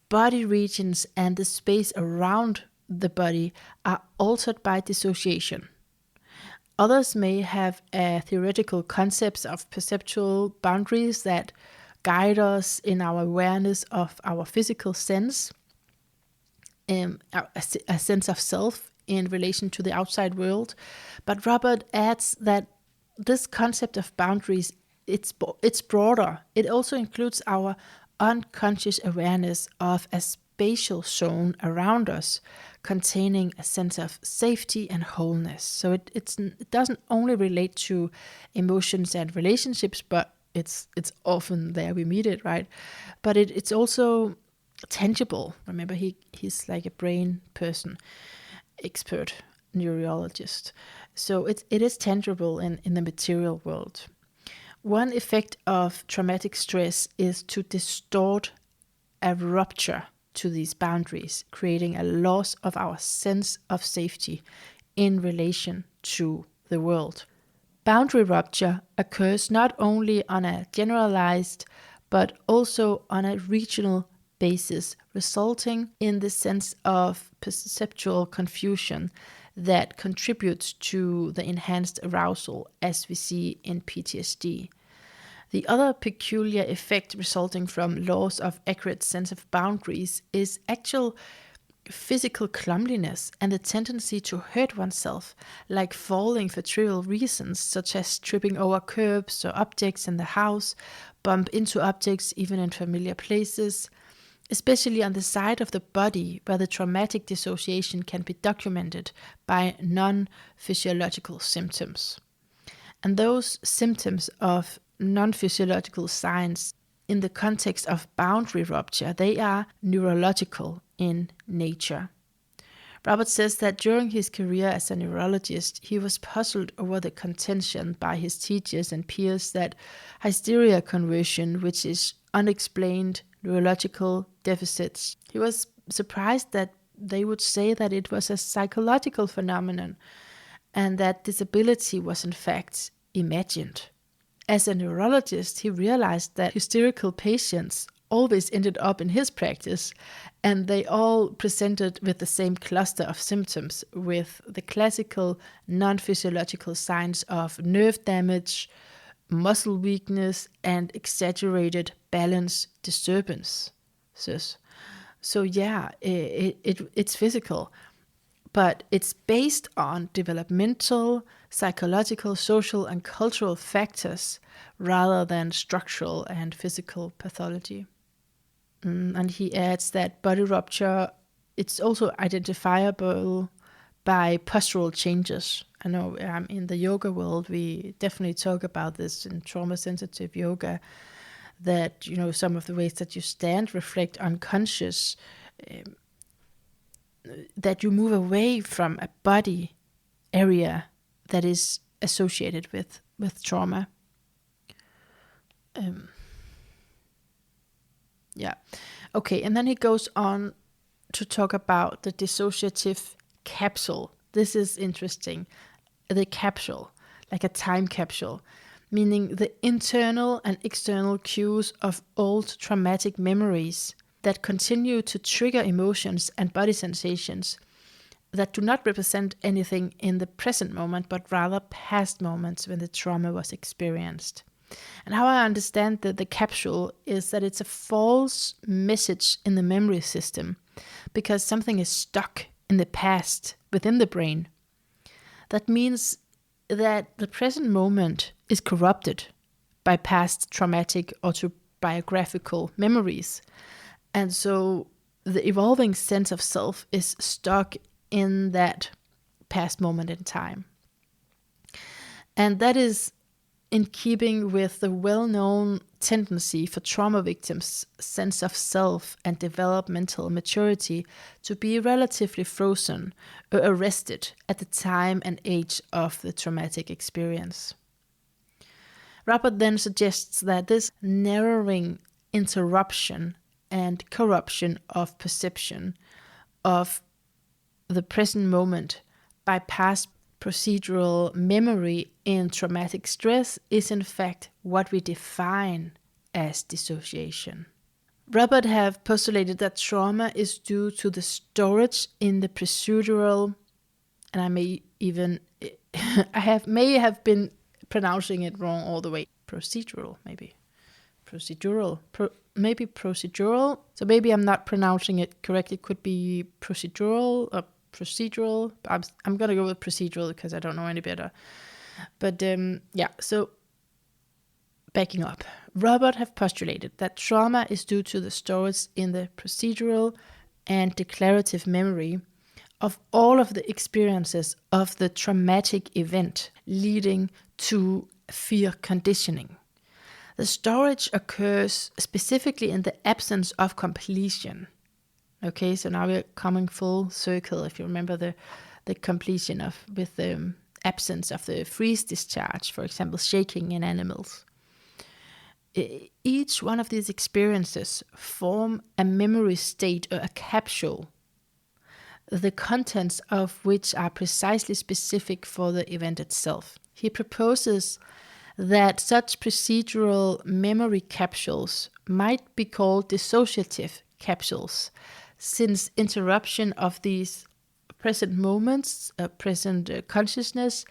Body regions and the space around the body are altered by dissociation. Others may have theoretical concepts of perceptual boundaries that guide us in our awareness of our physical sense, a sense of self in relation to the outside world. But Robert adds that this concept of boundaries, it's broader. It also includes our unconscious awareness of a spatial zone around us containing a sense of safety and wholeness. So it doesn't only relate to emotions and relationships, but it's often there we meet it, right? But it's also tangible. Remember, he's like a brain person, expert neurologist. So it is tangible in the material world. One effect of traumatic stress is to distort a rupture to these boundaries, creating a loss of our sense of safety in relation to the world. Boundary rupture occurs not only on a generalized but also on a regional basis, resulting in the sense of perceptual confusion that contributes to the enhanced arousal as we see in PTSD. The other peculiar effect resulting from loss of accurate sense of boundaries is actual physical clumsiness and the tendency to hurt oneself, like falling for trivial reasons, such as tripping over curbs or objects in the house, bump into objects even in familiar places, especially on the side of the body where the traumatic dissociation can be documented by non-physiological symptoms. And those symptoms of non-physiological signs in the context of boundary rupture, they are neurological in nature. Robert says that during his career as a neurologist, he was puzzled over the contention by his teachers and peers that hysteria conversion, which is unexplained neurological deficits. He was surprised that they would say that it was a psychological phenomenon and that disability was in fact imagined. As a neurologist, he realized that hysterical patients always ended up in his practice, and they all presented with the same cluster of symptoms, with the classical non-physiological signs of nerve damage, muscle weakness, and exaggerated balance disturbances. So yeah, it's physical, but it's based on developmental, psychological, social, and cultural factors rather than structural and physical pathology. And he adds that body rupture, it's also identifiable by postural changes. I know in the yoga world, we definitely talk about this in trauma-sensitive yoga, that, some of the ways that you stand reflect unconscious, that you move away from a body area that is associated with trauma. Okay, and then he goes on to talk about the dissociative capsule. This is interesting. The capsule, like a time capsule, meaning the internal and external cues of old traumatic memories that continue to trigger emotions and body sensations that do not represent anything in the present moment, but rather past moments when the trauma was experienced. And how I understand the capsule is that it's a false message in the memory system because something is stuck in the past within the brain. That means that the present moment is corrupted by past traumatic autobiographical memories. And so the evolving sense of self is stuck in that past moment in time. And that is in keeping with the well-known tendency for trauma victims' sense of self and developmental maturity to be relatively frozen or arrested at the time and age of the traumatic experience. Robert then suggests that this narrowing interruption and corruption of perception of the present moment by past procedural memory in traumatic stress is in fact what we define as dissociation. Robert have postulated that trauma is due to the storage in the procedural, and I may have been pronouncing it wrong all the way. Procedural. So maybe I'm not pronouncing it correctly. It could be procedural or procedural. I'm gonna go with procedural because I don't know any better. But so backing up, Robert have postulated that trauma is due to the storage in the procedural and declarative memory of all of the experiences of the traumatic event leading to fear conditioning. The storage occurs specifically in the absence of completion. Okay, so now we're coming full circle. If you remember the completion with the absence of the freeze discharge, for example, shaking in animals. Each one of these experiences form a memory state or a capsule, the contents of which are precisely specific for the event itself. He proposes that such procedural memory capsules might be called dissociative capsules, since interruption of these present moments, present consciousness,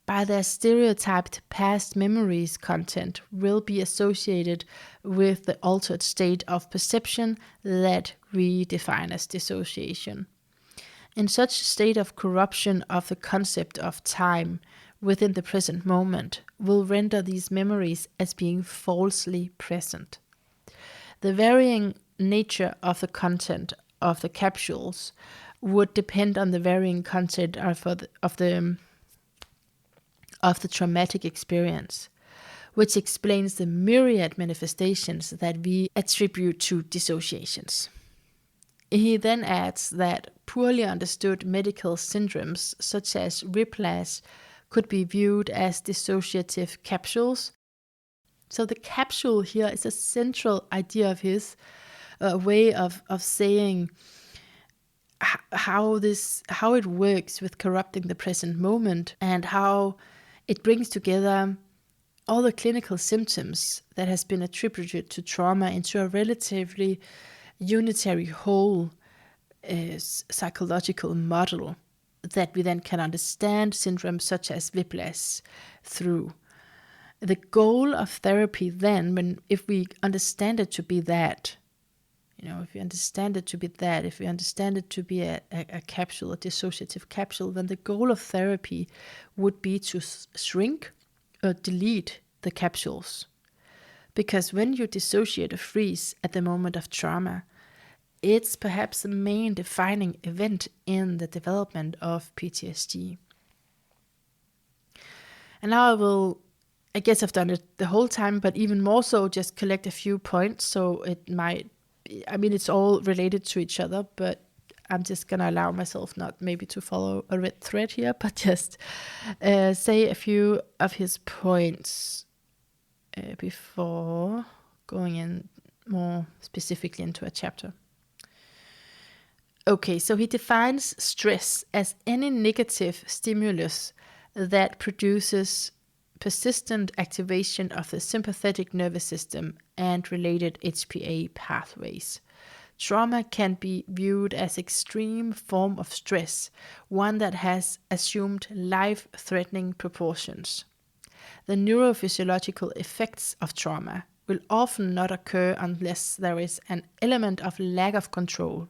by their stereotyped past memories content will be associated with the altered state of perception that we define as dissociation. In such state of corruption of the concept of time within the present moment will render these memories as being falsely present. The varying nature of the content of the capsules would depend on the varying content of the traumatic experience, which explains the myriad manifestations that we attribute to dissociations. He then adds that poorly understood medical syndromes such as whiplash could be viewed as dissociative capsules. So the capsule here is a central idea of his way of saying how it works with corrupting the present moment and how it brings together all the clinical symptoms that has been attributed to trauma into a relatively unitary whole psychological model that we then can understand syndromes such as whiplash through. The goal of therapy then, if we understand it to be that, if we understand it to be a capsule, a dissociative capsule, then the goal of therapy would be to shrink or delete the capsules. Because when you dissociate or freeze at the moment of trauma, it's perhaps the main defining event in the development of PTSD. And now I guess I've done it the whole time, but even more so just collect a few points. So it's all related to each other, but I'm just going to allow myself not maybe to follow a red thread here, but just say a few of his points before going in more specifically into a chapter. Okay, so he defines stress as any negative stimulus that produces persistent activation of the sympathetic nervous system and related HPA pathways. Trauma can be viewed as extreme form of stress, one that has assumed life-threatening proportions. the neurophysiological effects of trauma will often not occur unless there is an element of lack of control,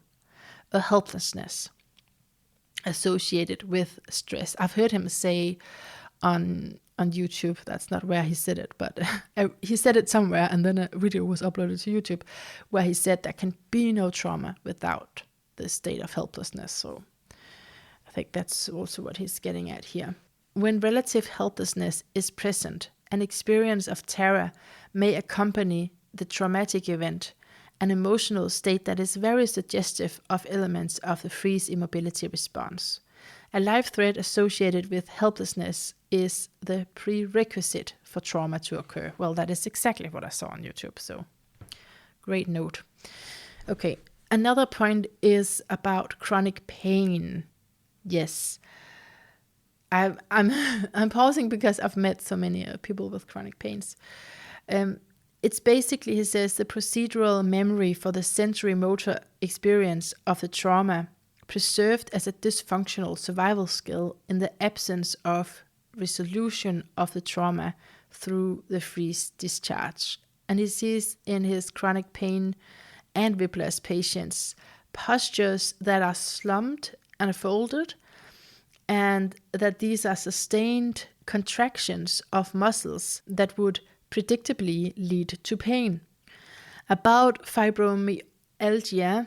a helplessness associated with stress. I've heard him say on YouTube, that's not where he said it, but he said it somewhere, and then a video was uploaded to YouTube where he said there can be no trauma without the state of helplessness. So I think that's also what he's getting at here. When relative helplessness is present, an experience of terror may accompany the traumatic event, an emotional state that is very suggestive of elements of the freeze immobility response. A life threat associated with helplessness is the prerequisite for trauma to occur. Well, that is exactly what I saw on YouTube, so great note. Okay, another point is about chronic pain. Yes, I'm pausing because I've met so many people with chronic pains. It's basically, he says, the procedural memory for the sensory motor experience of the trauma preserved as a dysfunctional survival skill in the absence of resolution of the trauma through the freeze discharge. And he sees in his chronic pain and whiplash patients postures that are slumped and folded, and that these are sustained contractions of muscles that would predictably lead to pain. About fibromyalgia,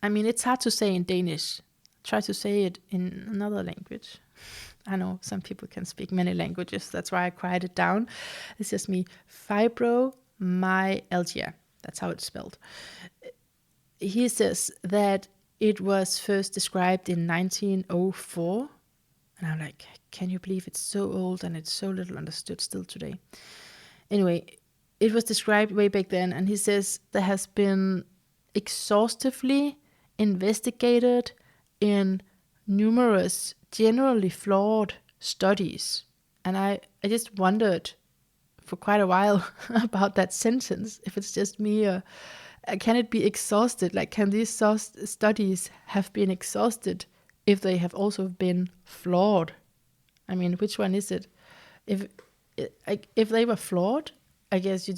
I mean, it's hard to say in Danish. Try to say it in another language. I know some people can speak many languages. That's why I cried it down. It's just me. Fibromyalgia. That's how it's spelled. He says that it was first described in 1904. And I'm like, can you believe it's so old and it's so little understood still today? Anyway, it was described way back then. And he says there has been exhaustively investigated in numerous generally flawed studies. And I just wondered for quite a while about that sentence, if it's just me, or can it be exhausted? Like, can these studies have been exhausted if they have also been flawed? I mean, which one is it? If they were flawed, I guess you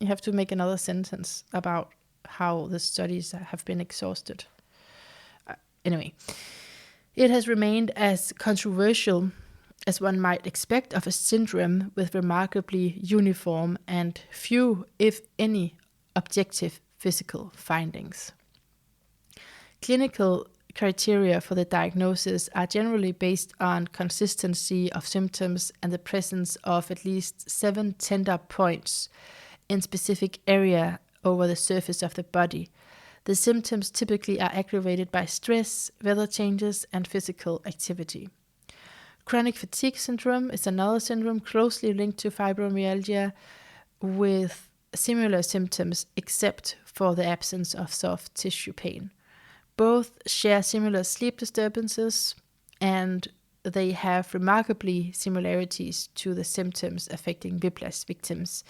have to make another sentence about how the studies have been exhausted. Anyway, it has remained as controversial as one might expect of a syndrome with remarkably uniform and few, if any, objective physical findings. Clinical criteria for the diagnosis are generally based on consistency of symptoms and the presence of at least 7 tender points in specific area over the surface of the body. The symptoms typically are aggravated by stress, weather changes, and physical activity. Chronic fatigue syndrome is another syndrome closely linked to fibromyalgia with similar symptoms except for the absence of soft tissue pain. Both share similar sleep disturbances, and they have remarkably similarities to the symptoms affecting whiplash victims,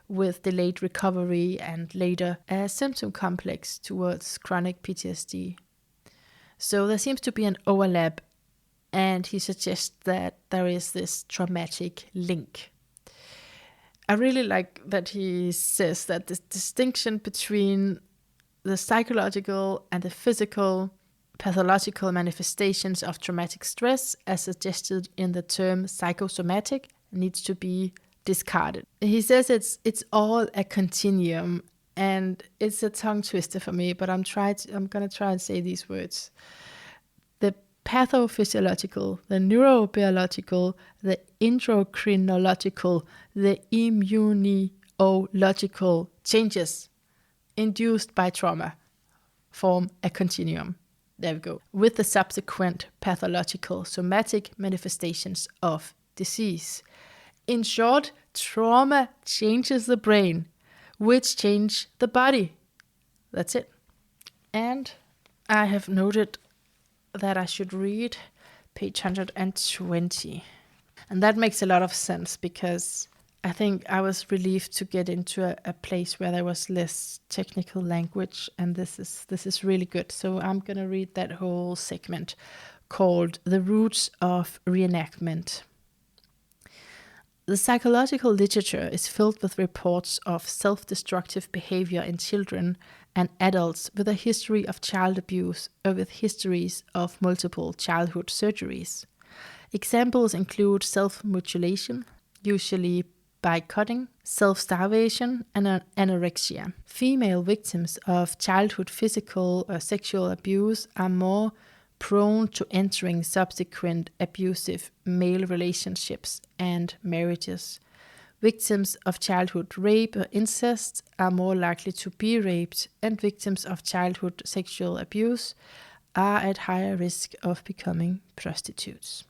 with delayed recovery and later a symptom complex towards chronic PTSD. So there seems to be an overlap, and he suggests that there is this traumatic link. I really like that he says that the distinction between the psychological and the physical pathological manifestations of traumatic stress, as suggested in the term psychosomatic, needs to be discarded. He says it's all a continuum, and it's a tongue twister for me, but I'm going to try and say these words. The pathophysiological, the neurobiological, the endocrinological, the immunological changes induced by trauma form a continuum. There we go. With the subsequent pathological somatic manifestations of disease. In short, trauma changes the brain, which change the body. That's it. And I have noted that I should read page 120. And that makes a lot of sense, because I think I was relieved to get into a place where there was less technical language, and this is really good. So I'm going to read that whole segment called The Roots of Reenactment. The psychological literature is filled with reports of self-destructive behavior in children and adults with a history of child abuse or with histories of multiple childhood surgeries. Examples include self-mutilation, usually by cutting, self-starvation, and anorexia. Female victims of childhood physical or sexual abuse are more prone to entering subsequent abusive male relationships and marriages. Victims of childhood rape or incest are more likely to be raped, and victims of childhood sexual abuse are at higher risk of becoming prostitutes.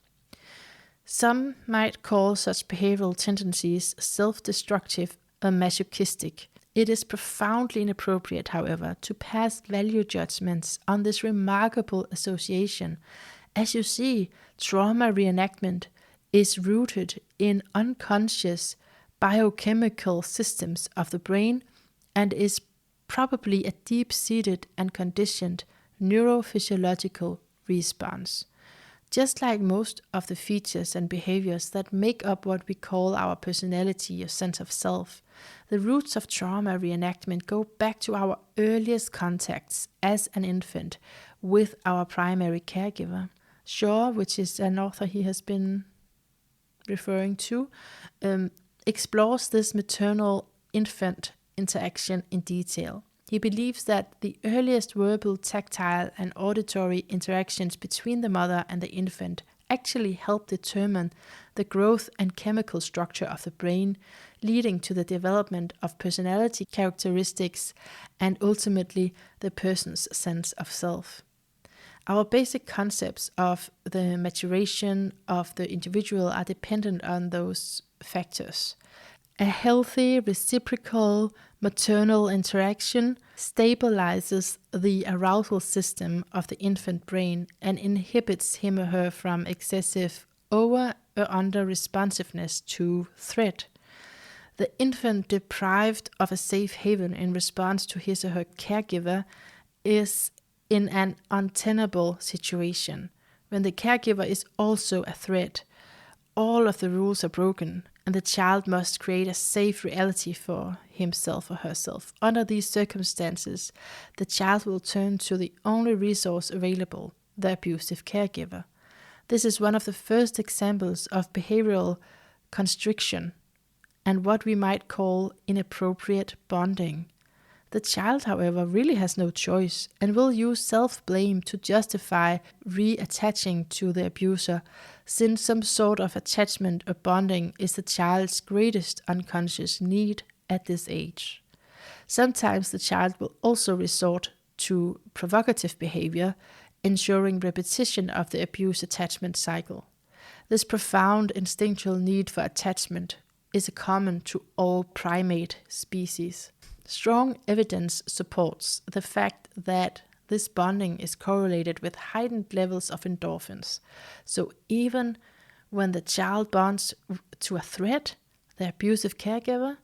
Some might call such behavioral tendencies self-destructive or masochistic. It is profoundly inappropriate, however, to pass value judgments on this remarkable association. As you see, trauma reenactment is rooted in unconscious biochemical systems of the brain and is probably a deep-seated and conditioned neurophysiological response. Just like most of the features and behaviors that make up what we call our personality or sense of self, the roots of trauma reenactment go back to our earliest contacts as an infant with our primary caregiver. Shaw, which is an author he has been referring to, explores this maternal-infant interaction in detail. He believes that the earliest verbal, tactile, and auditory interactions between the mother and the infant actually help determine the growth and chemical structure of the brain, leading to the development of personality characteristics and ultimately the person's sense of self. Our basic concepts of the maturation of the individual are dependent on those factors. A healthy, reciprocal, maternal interaction stabilizes the arousal system of the infant brain and inhibits him or her from excessive over or under responsiveness to threat. The infant deprived of a safe haven in response to his or her caregiver is in an untenable situation. When the caregiver is also a threat, all of the rules are broken, and the child must create a safe reality for himself or herself. Under these circumstances, the child will turn to the only resource available, the abusive caregiver. This is one of the first examples of behavioral constriction and what we might call inappropriate bonding. The child, however, really has no choice and will use self-blame to justify reattaching to the abuser, since some sort of attachment or bonding is the child's greatest unconscious need at this age. Sometimes the child will also resort to provocative behavior, ensuring repetition of the abuse attachment cycle. This profound instinctual need for attachment is common to all primate species. Strong evidence supports the fact that this bonding is correlated with heightened levels of endorphins. So even when the child bonds to a threat, the abusive caregiver,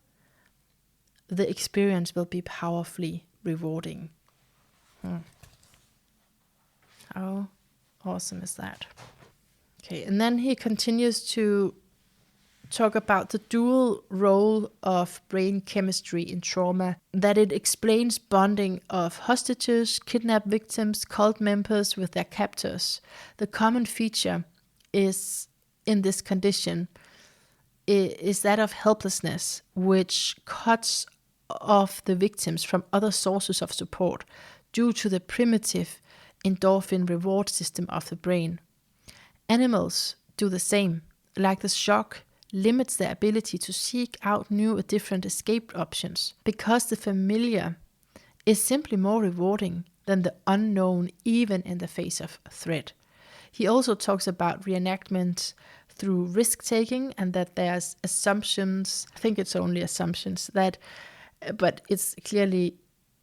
the experience will be powerfully rewarding. How awesome is that? Okay, and then he continues to talk about the dual role of brain chemistry in trauma, that it explains bonding of hostages, kidnapped victims, cult members with their captors. The common feature is in this condition is that of helplessness, which cuts off the victims from other sources of support due to the primitive endorphin reward system of the brain. Animals do the same, like the shock limits their ability to seek out new or different escape options, because the familiar is simply more rewarding than the unknown, even in the face of threat. He also talks about reenactment through risk-taking, and that there's assumptions, I think it's only assumptions, that, but it's clearly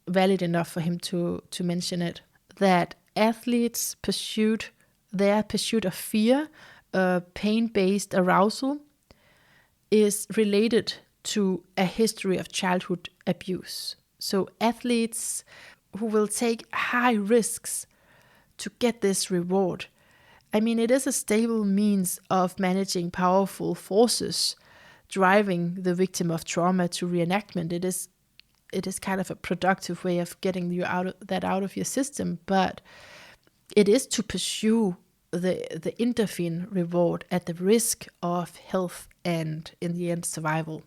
valid enough for him to mention it, that athletes' pursuit of fear, pain-based arousal, is related to a history of childhood abuse. So athletes who will take high risks to get this reward. I mean, it is a stable means of managing powerful forces driving the victim of trauma to reenactment. It is kind of a productive way of getting you out of your system, but it is to pursue the endorphin reward at the risk of health and, in the end, survival.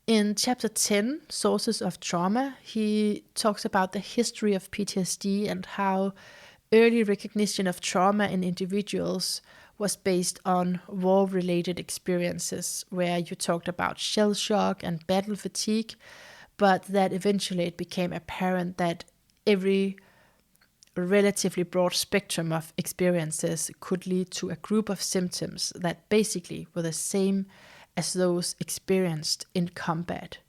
In chapter 10, Sources of Trauma, he talks about the history of PTSD and how early recognition of trauma in individuals was based on war-related experiences, where you talked about shell shock and battle fatigue, but that eventually it became apparent that every relatively broad spectrum of experiences could lead to a group of symptoms that basically were the same as those experienced in combat.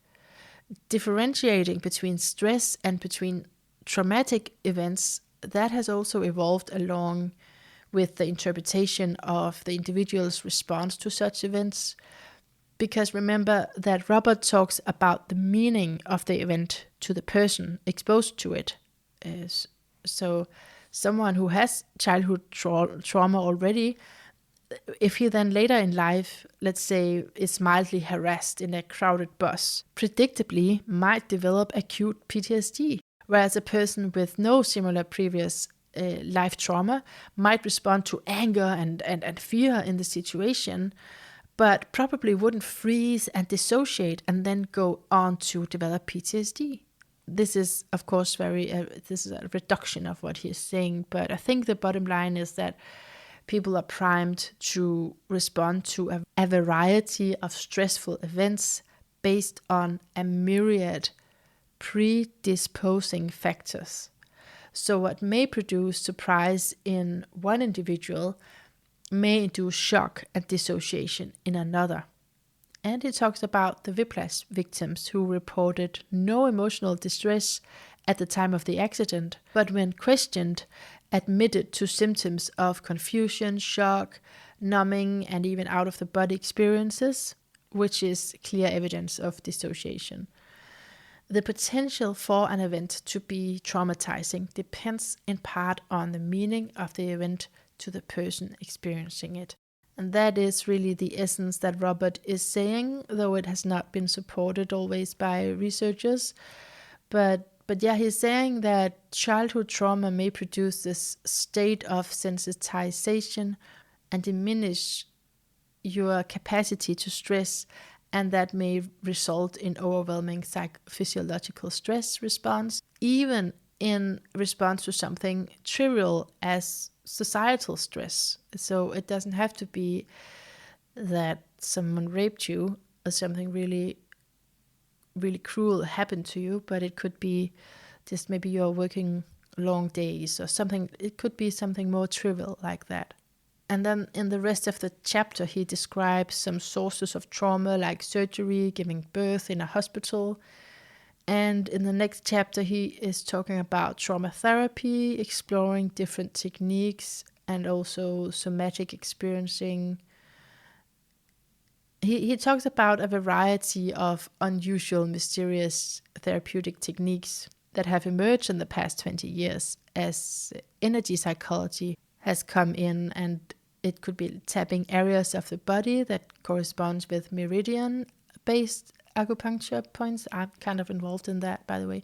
Differentiating between stress and between traumatic events, that has also evolved along with the interpretation of the individual's response to such events. Because remember that Robert talks about the meaning of the event to the person exposed to it. So someone who has childhood trauma already, if he then later in life, let's say, is mildly harassed in a crowded bus, predictably might develop acute PTSD, whereas a person with no similar previous life trauma might respond to anger and fear in the situation, but probably wouldn't freeze and dissociate and then go on to develop PTSD. This is, of course, this is a reduction of what he is saying, but I think the bottom line is that people are primed to respond to a variety of stressful events based on a myriad predisposing factors. So what may produce surprise in one individual may induce shock and dissociation in another. And he talks about the whiplash victims who reported no emotional distress at the time of the accident, but when questioned, admitted to symptoms of confusion, shock, numbing, and even out-of-the-body experiences, which is clear evidence of dissociation. The potential for an event to be traumatizing depends in part on the meaning of the event to the person experiencing it. And that is really the essence that Robert is saying, though it has not been supported always by researchers. But yeah, he's saying that childhood trauma may produce this state of sensitization and diminish your capacity to stress, and that may result in overwhelming physiological stress response, even in response to something trivial as societal stress. So it doesn't have to be that someone raped you or something really, really cruel happened to you, but it could be just maybe you're working long days or something. It could be something more trivial like that. And then in the rest of the chapter, he describes some sources of trauma like surgery, giving birth in a hospital. And in the next chapter, he is talking about trauma therapy, exploring different techniques, and also somatic experiencing. He talks about a variety of unusual, mysterious therapeutic techniques that have emerged in the past 20 years as energy psychology has come in, and it could be tapping areas of the body that corresponds with meridian-based acupuncture points. I'm kind of involved in that, by the way.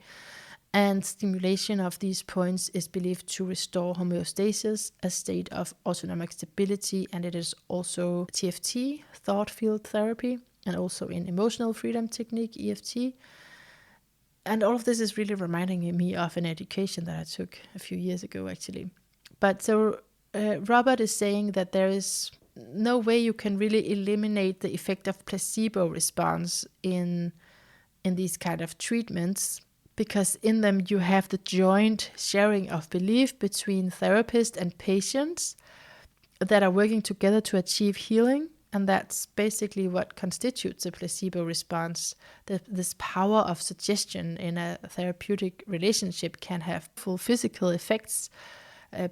And stimulation of these points is believed to restore homeostasis, a state of autonomic stability, and it is also TFT, thought field therapy, and also in emotional freedom technique, EFT. And all of this is really reminding me of an education that I took a few years ago, actually. But so Robert is saying that there is no way you can really eliminate the effect of placebo response in these kind of treatments, because in them you have the joint sharing of belief between therapist and patients that are working together to achieve healing. And that's basically what constitutes a placebo response. This power of suggestion in a therapeutic relationship can have full physical effects,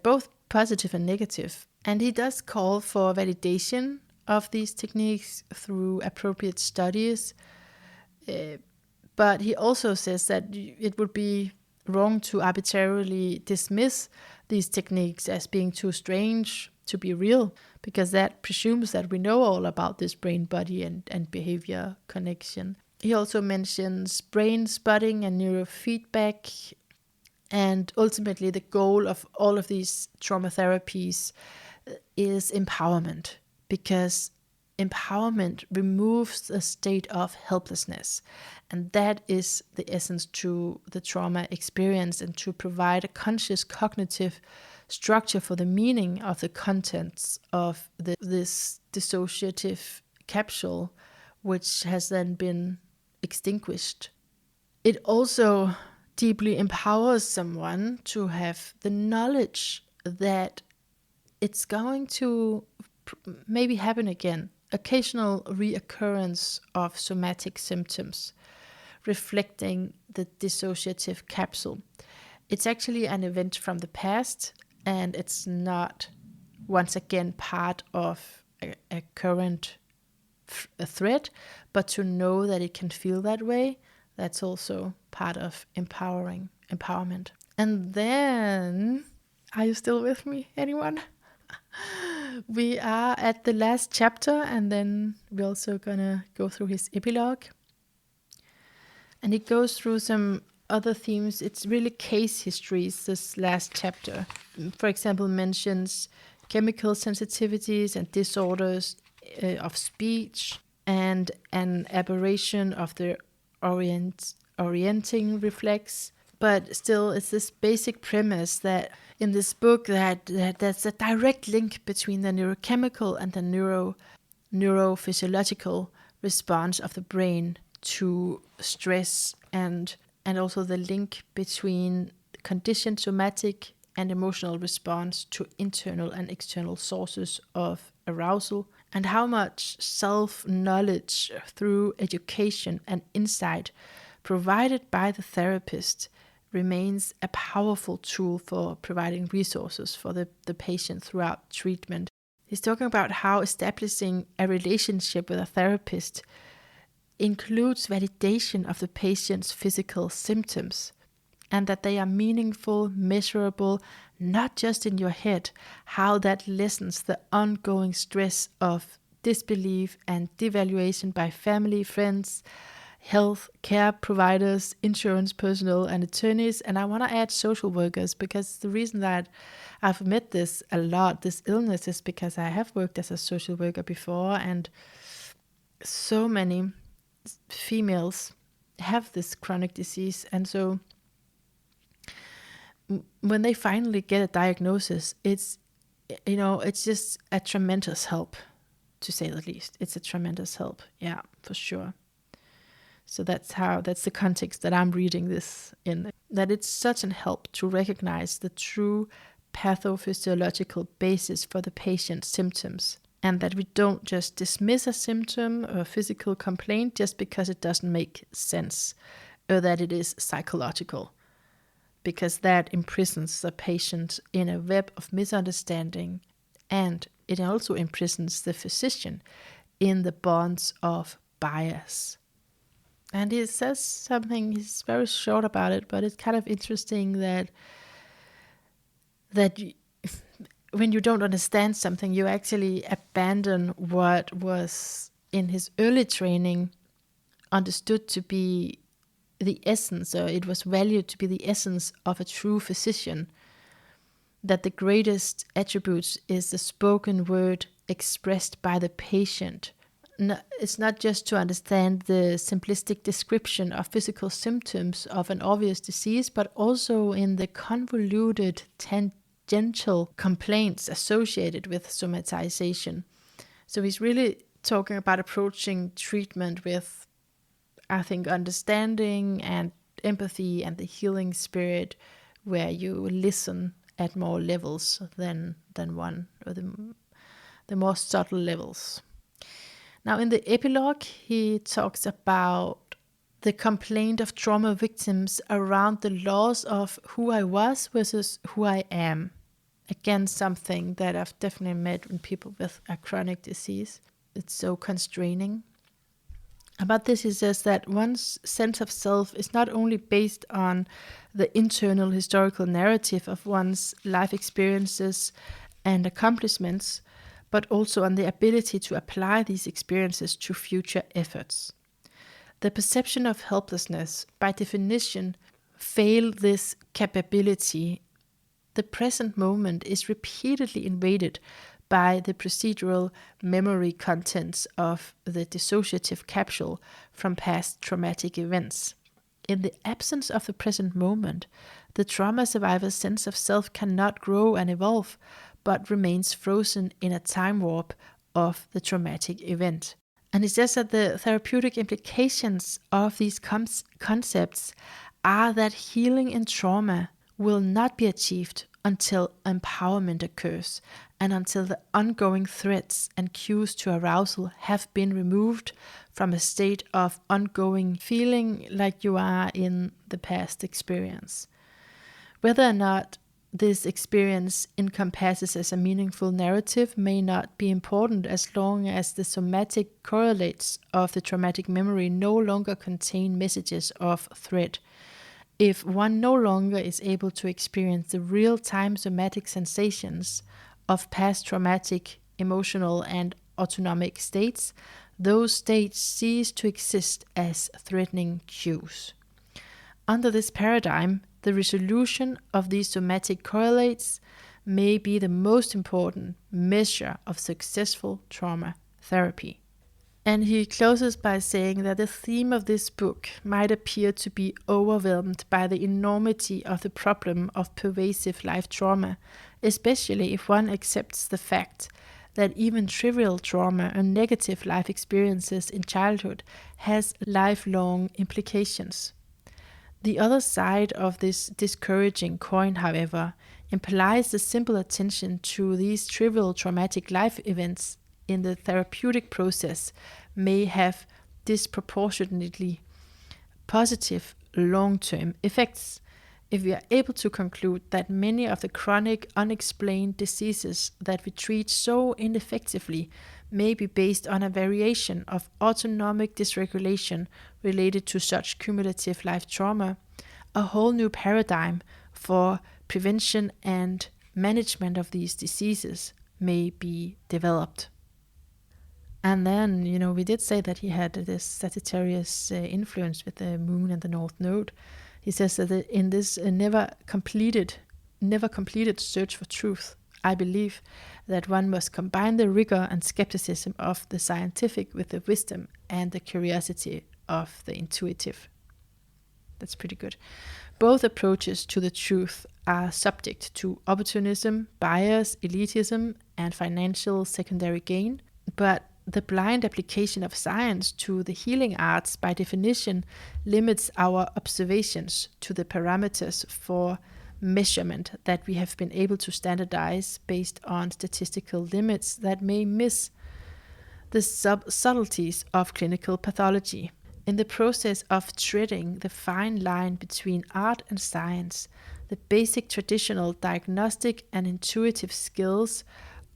both positive and negative. And he does call for validation of these techniques through appropriate studies. But he also says that it would be wrong to arbitrarily dismiss these techniques as being too strange, to be real, because that presumes that we know all about this brain, body, and behavior connection. He also mentions brain spotting and neurofeedback. And ultimately, the goal of all of these trauma therapies is empowerment, because empowerment removes a state of helplessness. And that is the essence to the trauma experience, and to provide a conscious cognitive structure for the meaning of the contents of this dissociative capsule, which has then been extinguished. It also deeply empowers someone to have the knowledge that it's going to maybe happen again. Occasional reoccurrence of somatic symptoms reflecting the dissociative capsule. It's actually an event from the past, and it's not, once again, part of a current threat, but to know that it can feel that way, that's also part of empowerment. And then, are you still with me, anyone? We are at the last chapter, and then we're also gonna go through his epilogue. And it goes through some other themes. It's really case histories, this last chapter. For example, mentions chemical sensitivities and disorders of speech, and an aberration of the orienting reflex. But still, it's this basic premise that in this book that there's a direct link between the neurochemical and the neurophysiological response of the brain to stress, and also the link between conditioned somatic and emotional response to internal and external sources of arousal, and how much self-knowledge through education and insight provided by the therapist remains a powerful tool for providing resources for the patient throughout treatment. He's talking about how establishing a relationship with a therapist includes validation of the patient's physical symptoms, and that they are meaningful, measurable, not just in your head, how that lessens the ongoing stress of disbelief and devaluation by family, friends, health care providers, insurance personnel, and attorneys. And I want to add social workers, because the reason that I've met this a lot, this illness, is because I have worked as a social worker before, and so many females have this chronic disease. And so when they finally get a diagnosis, it's just a tremendous help, to say the least. It's a tremendous help, yeah, for sure. So that's the context that I'm reading this in, that it's such a help to recognize the true pathophysiological basis for the patient's symptoms, and that we don't just dismiss a symptom or physical complaint just because it doesn't make sense, or that it is psychological, because that imprisons the patient in a web of misunderstanding, and it also imprisons the physician in the bonds of bias. And he says something, he's very short about it, but it's kind of interesting that when you don't understand something, you actually abandon what was in his early training understood to be the essence, or it was valued to be the essence of a true physician, that the greatest attributes is the spoken word expressed by the patient. It's not just to understand the simplistic description of physical symptoms of an obvious disease, but also in the convoluted tangential complaints associated with somatization. So he's really talking about approaching treatment with, I think, understanding and empathy and the healing spirit, where you listen at more levels than one, or the more subtle levels. Now, in the epilogue, he talks about the complaint of trauma victims around the loss of who I was versus who I am. Again, something that I've definitely met in people with a chronic disease. It's so constraining. About this, he says that one's sense of self is not only based on the internal historical narrative of one's life experiences and accomplishments, but also on the ability to apply these experiences to future efforts. The perception of helplessness, by definition, fail this capability. The present moment is repeatedly invaded by the procedural memory contents of the dissociative capsule from past traumatic events. In the absence of the present moment, the trauma survivor's sense of self cannot grow and evolve, but remains frozen in a time warp of the traumatic event. And it's just that the therapeutic implications of these concepts are that healing in trauma will not be achieved until empowerment occurs and until the ongoing threats and cues to arousal have been removed from a state of ongoing feeling like you are in the past experience. Whether or not this experience encompasses as a meaningful narrative may not be important as long as the somatic correlates of the traumatic memory no longer contain messages of threat. If one no longer is able to experience the real-time somatic sensations of past traumatic, emotional, and autonomic states, those states cease to exist as threatening cues. Under this paradigm, the resolution of these somatic correlates may be the most important measure of successful trauma therapy. And he closes by saying that the theme of this book might appear to be overwhelmed by the enormity of the problem of pervasive life trauma, especially if one accepts the fact that even trivial trauma and negative life experiences in childhood has lifelong implications. The other side of this discouraging coin, however, implies the simple attention to these trivial traumatic life events in the therapeutic process may have disproportionately positive long-term effects. If we are able to conclude that many of the chronic unexplained diseases that we treat so ineffectively may be based on a variation of autonomic dysregulation related to such cumulative life trauma, a whole new paradigm for prevention and management of these diseases may be developed. And then, we did say that he had this Sagittarius influence with the moon and the North Node. He says that in this never completed search for truth, I believe that one must combine the rigor and skepticism of the scientific with the wisdom and the curiosity of the intuitive. That's pretty good. Both approaches to the truth are subject to opportunism, bias, elitism, and financial secondary gain, but the blind application of science to the healing arts, by definition, limits our observations to the parameters for measurement that we have been able to standardize based on statistical limits that may miss the subtleties of clinical pathology. In the process of treading the fine line between art and science, the basic traditional diagnostic and intuitive skills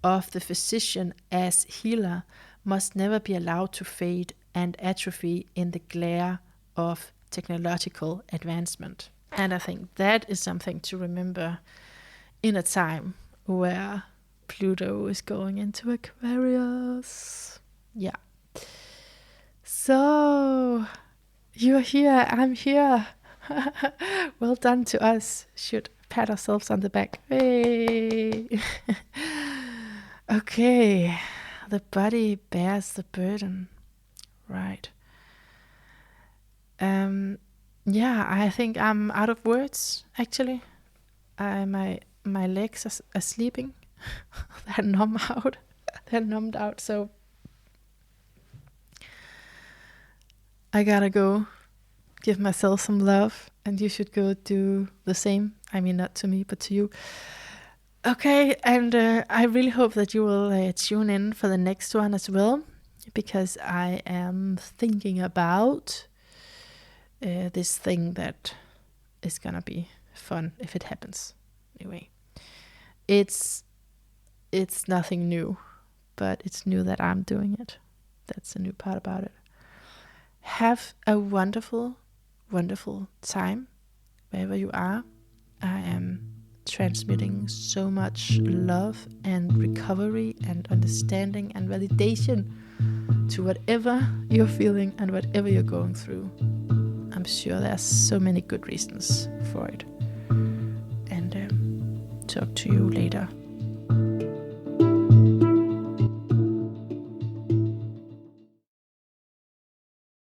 of the physician as healer must never be allowed to fade and atrophy in the glare of technological advancement. And I think that is something to remember in a time where Pluto is going into Aquarius. Yeah. So, you're here, I'm here. Well done to us. Should pat ourselves on the back. Hey. Okay. The body bears the burden. Right. I think I'm out of words, actually. My legs are sleeping. They're numb out. They're numbed out, so I gotta go give myself some love, and you should go do the same. I mean, not to me, but to you. Okay, and I really hope that you will tune in for the next one as well, because I am thinking about this thing that is gonna be fun if it happens. Anyway, it's nothing new, but it's new that I'm doing it. That's the new part about it. Have a wonderful, wonderful time wherever you are. I am transmitting so much love and recovery and understanding and validation to whatever you're feeling and whatever you're going through. I'm sure there's so many good reasons for it. And talk to you later.